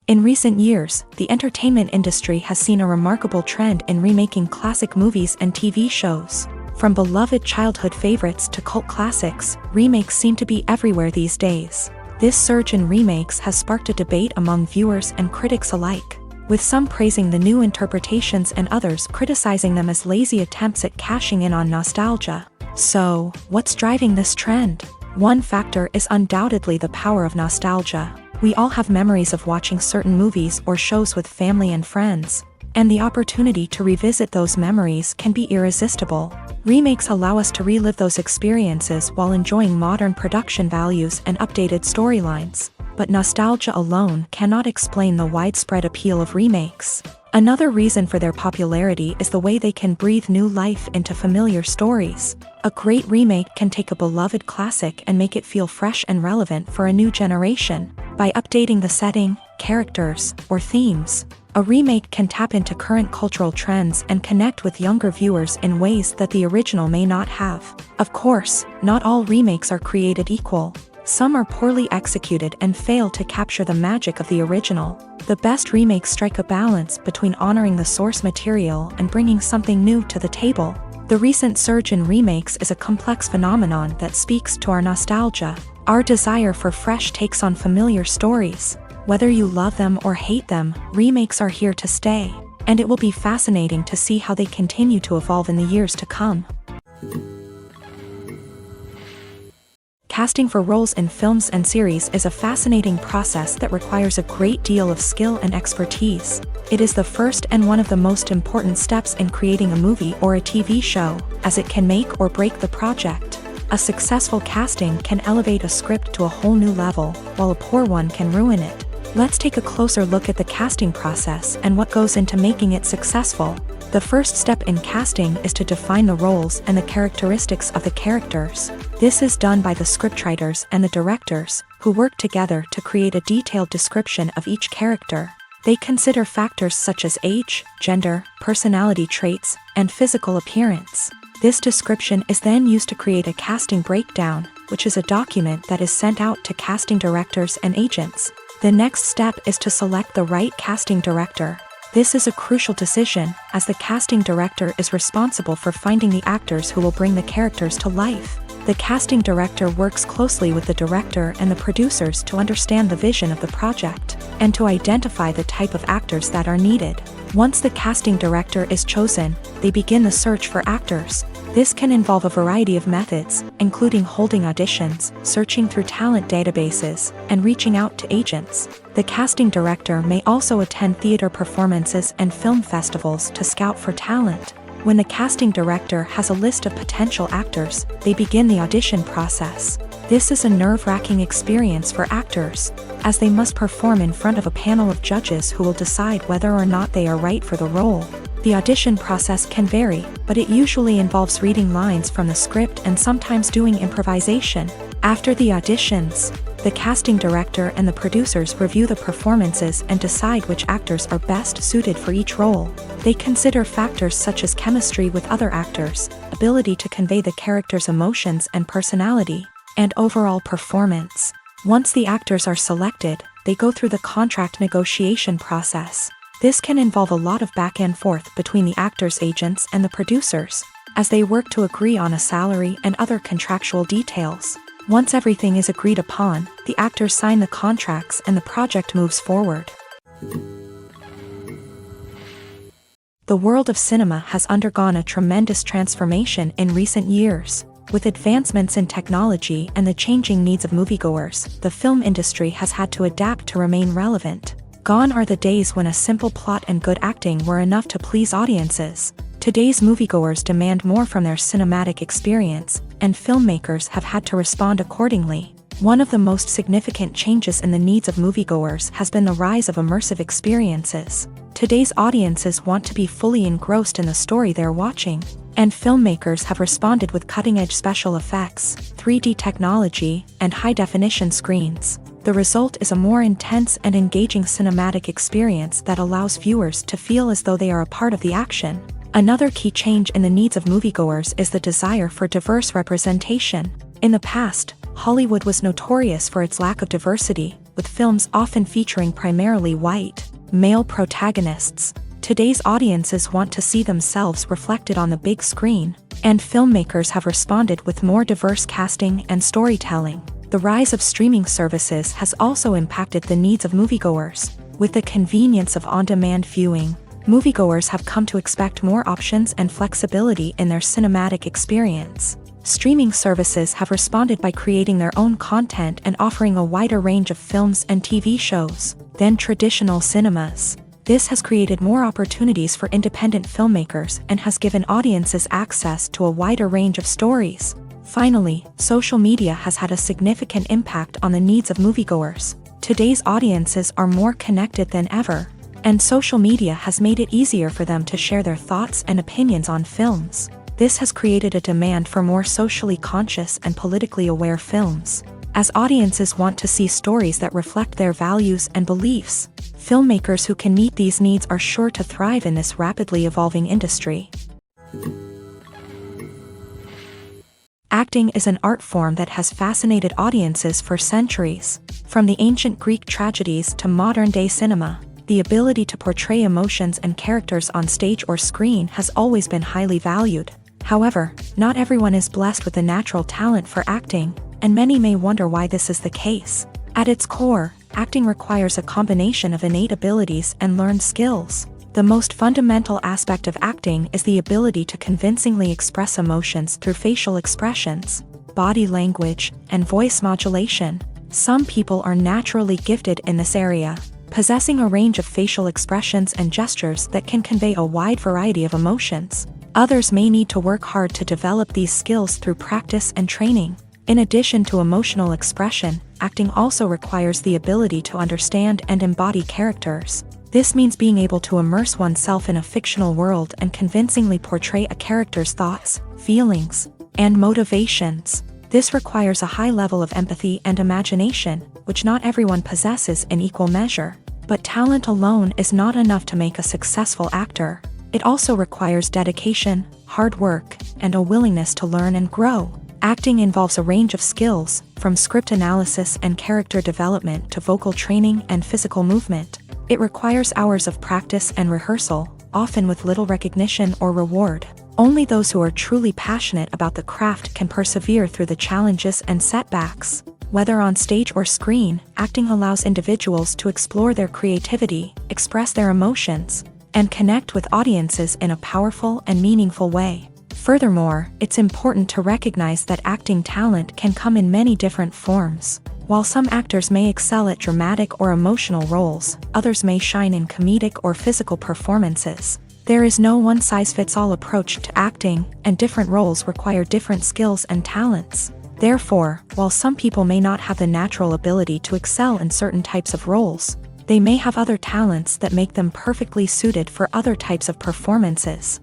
In recent years, the entertainment industry has seen a remarkable trend in remaking classic movies and TV shows. From beloved childhood favorites to cult classics, remakes seem to be everywhere these days. This surge in remakes has sparked a debate among viewers and critics alike, with some praising the new interpretations and others criticizing them as lazy attempts at cashing in on nostalgia. So, what's driving this trend? One factor is undoubtedly the power of nostalgia. We all have memories of watching certain movies or shows with family and friends, and the opportunity to revisit those memories can be irresistible. Remakes allow us to relive those experiences while enjoying modern production values and updated storylines. But nostalgia alone cannot explain the widespread appeal of remakes. Another reason for their popularity is the way they can breathe new life into familiar stories. A great remake can take a beloved classic and make it feel fresh and relevant for a new generation. By updating the setting, characters, or themes, a remake can tap into current cultural trends and connect with younger viewers in ways that the original may not have. Of course, not all remakes are created equal. Some are poorly executed and fail to capture the magic of the original. The best remakes strike a balance between honoring the source material and bringing something new to the table. The recent surge in remakes is a complex phenomenon that speaks to our nostalgia, our desire for fresh takes on familiar stories. Whether you love them or hate them, remakes are here to stay, and it will be fascinating to see how they continue to evolve in the years to come. Casting for roles in films and series is a fascinating process that requires a great deal of skill and expertise. It is the first and one of the most important steps in creating a movie or a TV show, as it can make or break the project. A successful casting can elevate a script to a whole new level, while a poor one can ruin it. Let's take a closer look at the casting process and what goes into making it successful. The first step in casting is to define the roles and the characteristics of the characters. This is done by the scriptwriters and the directors, who work together to create a detailed description of each character. They consider factors such as age, gender, personality traits, and physical appearance. This description is then used to create a casting breakdown, which is a document that is sent out to casting directors and agents. The next step is to select the right casting director. This is a crucial decision, as the casting director is responsible for finding the actors who will bring the characters to life. The casting director works closely with the director and the producers to understand the vision of the project, and to identify the type of actors that are needed. Once the casting director is chosen, they begin the search for actors. This can involve a variety of methods, including holding auditions, searching through talent databases, and reaching out to agents. The casting director may also attend theater performances and film festivals to scout for talent. When the casting director has a list of potential actors, they begin the audition process. This is a nerve-wracking experience for actors, as they must perform in front of a panel of judges who will decide whether or not they are right for the role. The audition process can vary, but it usually involves reading lines from the script and sometimes doing improvisation. After the auditions, the casting director and the producers review the performances and decide which actors are best suited for each role. They consider factors such as chemistry with other actors, ability to convey the character's emotions and personality, and overall performance. Once the actors are selected, they go through the contract negotiation process. This can involve a lot of back and forth between the actors' agents and the producers, as they work to agree on a salary and other contractual details. Once everything is agreed upon, the actors sign the contracts and the project moves forward. The world of cinema has undergone a tremendous transformation in recent years. With advancements in technology and the changing needs of moviegoers, the film industry has had to adapt to remain relevant. Gone are the days when a simple plot and good acting were enough to please audiences. Today's moviegoers demand more from their cinematic experience, and filmmakers have had to respond accordingly. One of the most significant changes in the needs of moviegoers has been the rise of immersive experiences. Today's audiences want to be fully engrossed in the story they're watching, and filmmakers have responded with cutting-edge special effects, 3D technology, and high-definition screens. The result is a more intense and engaging cinematic experience that allows viewers to feel as though they are a part of the action. Another key change in the needs of moviegoers is the desire for diverse representation. In the past, Hollywood was notorious for its lack of diversity, with films often featuring primarily white, male protagonists. Today's audiences want to see themselves reflected on the big screen, and filmmakers have responded with more diverse casting and storytelling. The rise of streaming services has also impacted the needs of moviegoers. With the convenience of on-demand viewing, moviegoers have come to expect more options and flexibility in their cinematic experience. Streaming services have responded by creating their own content and offering a wider range of films and TV shows than traditional cinemas. This has created more opportunities for independent filmmakers and has given audiences access to a wider range of stories. Finally, social media has had a significant impact on the needs of moviegoers. Today's audiences are more connected than ever, and social media has made it easier for them to share their thoughts and opinions on films. This has created a demand for more socially conscious and politically aware films. As audiences want to see stories that reflect their values and beliefs, filmmakers who can meet these needs are sure to thrive in this rapidly evolving industry. Acting is an art form that has fascinated audiences for centuries. From the ancient Greek tragedies to modern-day cinema, the ability to portray emotions and characters on stage or screen has always been highly valued. However, not everyone is blessed with the natural talent for acting, and many may wonder why this is the case. At its core, acting requires a combination of innate abilities and learned skills. The most fundamental aspect of acting is the ability to convincingly express emotions through facial expressions, body language, and voice modulation. Some people are naturally gifted in this area, possessing a range of facial expressions and gestures that can convey a wide variety of emotions. Others may need to work hard to develop these skills through practice and training. In addition to emotional expression, acting also requires the ability to understand and embody characters. This means being able to immerse oneself in a fictional world and convincingly portray a character's thoughts, feelings, and motivations. This requires a high level of empathy and imagination, which not everyone possesses in equal measure. But talent alone is not enough to make a successful actor. It also requires dedication, hard work, and a willingness to learn and grow. Acting involves a range of skills, from script analysis and character development to vocal training and physical movement. It requires hours of practice and rehearsal, often with little recognition or reward. Only those who are truly passionate about the craft can persevere through the challenges and setbacks. Whether on stage or screen, acting allows individuals to explore their creativity, express their emotions, and connect with audiences in a powerful and meaningful way. Furthermore, it's important to recognize that acting talent can come in many different forms. While some actors may excel at dramatic or emotional roles, others may shine in comedic or physical performances. There is no one-size-fits-all approach to acting, and different roles require different skills and talents. Therefore, while some people may not have the natural ability to excel in certain types of roles, they may have other talents that make them perfectly suited for other types of performances.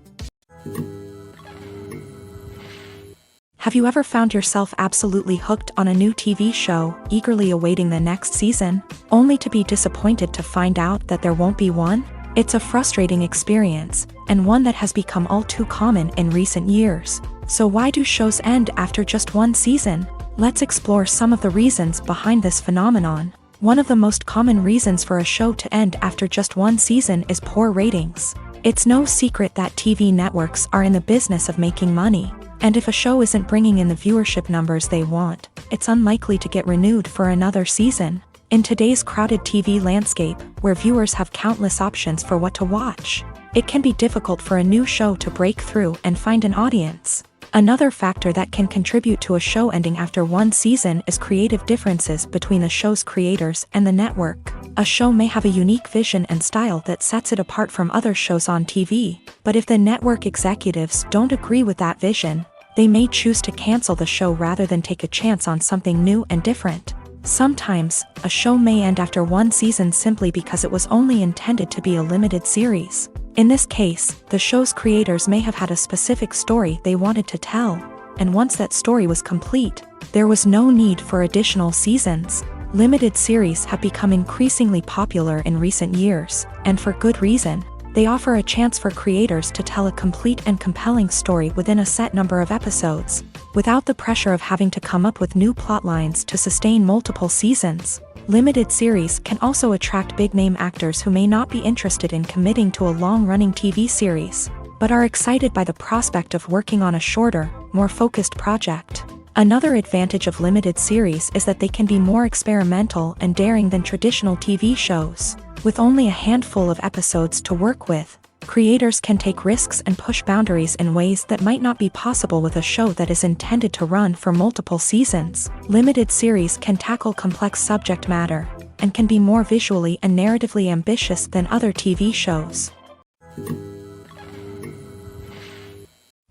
Have you ever found yourself absolutely hooked on a new TV show, eagerly awaiting the next season, only to be disappointed to find out that there won't be one? It's a frustrating experience, and one that has become all too common in recent years. So why do shows end after just one season? Let's explore some of the reasons behind this phenomenon. One of the most common reasons for a show to end after just one season is poor ratings. It's no secret that TV networks are in the business of making money. And if a show isn't bringing in the viewership numbers they want, it's unlikely to get renewed for another season. In today's crowded TV landscape, where viewers have countless options for what to watch, it can be difficult for a new show to break through and find an audience. Another factor that can contribute to a show ending after one season is creative differences between the show's creators and the network. A show may have a unique vision and style that sets it apart from other shows on TV, but if the network executives don't agree with that vision, they may choose to cancel the show rather than take a chance on something new and different. Sometimes, a show may end after one season simply because it was only intended to be a limited series. In this case, the show's creators may have had a specific story they wanted to tell, and once that story was complete, there was no need for additional seasons. Limited series have become increasingly popular in recent years, and for good reason. They offer a chance for creators to tell a complete and compelling story within a set number of episodes, without the pressure of having to come up with new plot lines to sustain multiple seasons. Limited series can also attract big-name actors who may not be interested in committing to a long-running TV series, but are excited by the prospect of working on a shorter, more focused project. Another advantage of limited series is that they can be more experimental and daring than traditional TV shows. With only a handful of episodes to work with, creators can take risks and push boundaries in ways that might not be possible with a show that is intended to run for multiple seasons. Limited series can tackle complex subject matter, and can be more visually and narratively ambitious than other TV shows.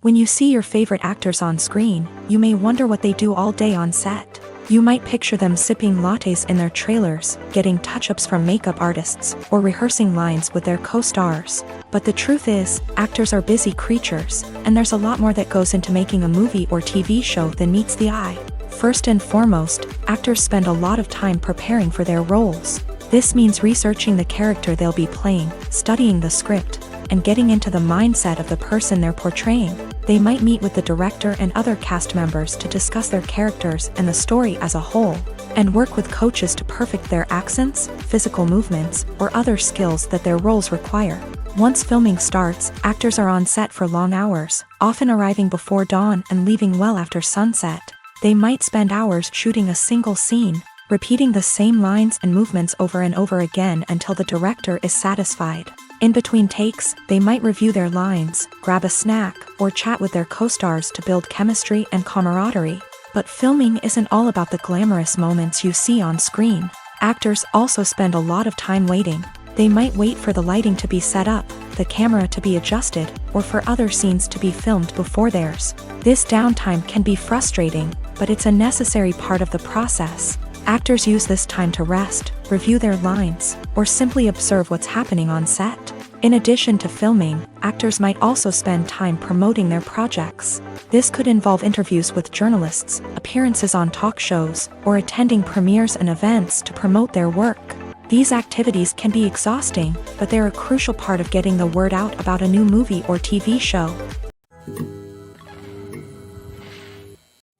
When you see your favorite actors on screen, you may wonder what they do all day on set. You might picture them sipping lattes in their trailers, getting touch-ups from makeup artists, or rehearsing lines with their co-stars. But the truth is, actors are busy creatures, and there's a lot more that goes into making a movie or TV show than meets the eye. First and foremost, actors spend a lot of time preparing for their roles. This means researching the character they'll be playing, studying the script, and getting into the mindset of the person they're portraying. They might meet with the director and other cast members to discuss their characters and the story as a whole, and work with coaches to perfect their accents, physical movements, or other skills that their roles require. Once filming starts, actors are on set for long hours, often arriving before dawn and leaving well after sunset. They might spend hours shooting a single scene, repeating the same lines and movements over and over again until the director is satisfied. In between takes, they might review their lines, grab a snack, or chat with their co-stars to build chemistry and camaraderie. But filming isn't all about the glamorous moments you see on screen. Actors also spend a lot of time waiting. They might wait for the lighting to be set up, the camera to be adjusted, or for other scenes to be filmed before theirs. This downtime can be frustrating, but it's a necessary part of the process. Actors use this time to rest, review their lines, or simply observe what's happening on set. In addition to filming, actors might also spend time promoting their projects. This could involve interviews with journalists, appearances on talk shows, or attending premieres and events to promote their work. These activities can be exhausting, but they're a crucial part of getting the word out about a new movie or TV show.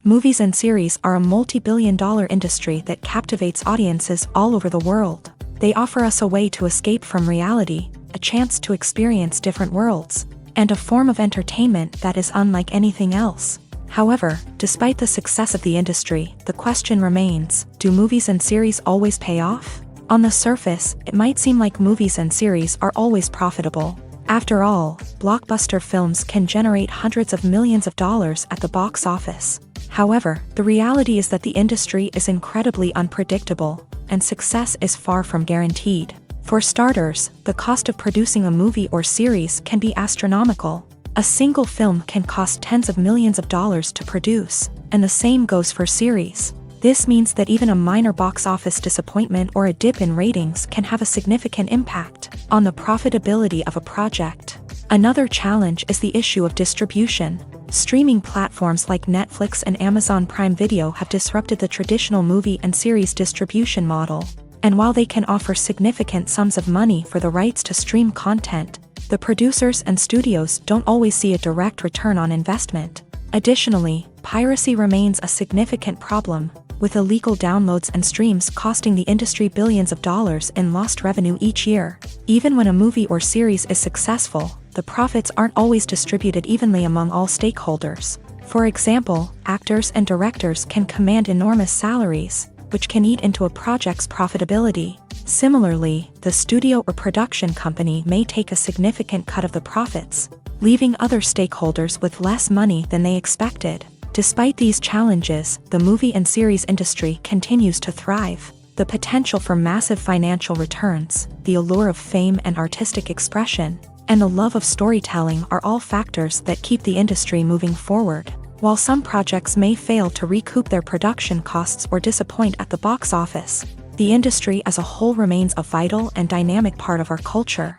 Movies and series are a multi-billion-dollar industry that captivates audiences all over the world. They offer us a way to escape from reality, a chance to experience different worlds, and a form of entertainment that is unlike anything else. However, despite the success of the industry, the question remains, do movies and series always pay off? On the surface, it might seem like movies and series are always profitable. After all, blockbuster films can generate hundreds of millions of dollars at the box office. However, the reality is that the industry is incredibly unpredictable, and success is far from guaranteed. For starters, the cost of producing a movie or series can be astronomical. A single film can cost tens of millions of dollars to produce, and the same goes for series. This means that even a minor box office disappointment or a dip in ratings can have a significant impact on the profitability of a project. Another challenge is the issue of distribution. Streaming platforms like Netflix and Amazon Prime Video have disrupted the traditional movie and series distribution model. And while they can offer significant sums of money for the rights to stream content, the producers and studios don't always see a direct return on investment. Additionally, piracy remains a significant problem, with illegal downloads and streams costing the industry billions of dollars in lost revenue each year. Even when a movie or series is successful, the profits aren't always distributed evenly among all stakeholders. For example, actors and directors can command enormous salaries, which can eat into a project's profitability. Similarly, the studio or production company may take a significant cut of the profits, leaving other stakeholders with less money than they expected. Despite these challenges, the movie and series industry continues to thrive. The potential for massive financial returns, the allure of fame and artistic expression, and the love of storytelling are all factors that keep the industry moving forward. While some projects may fail to recoup their production costs or disappoint at the box office, the industry as a whole remains a vital and dynamic part of our culture.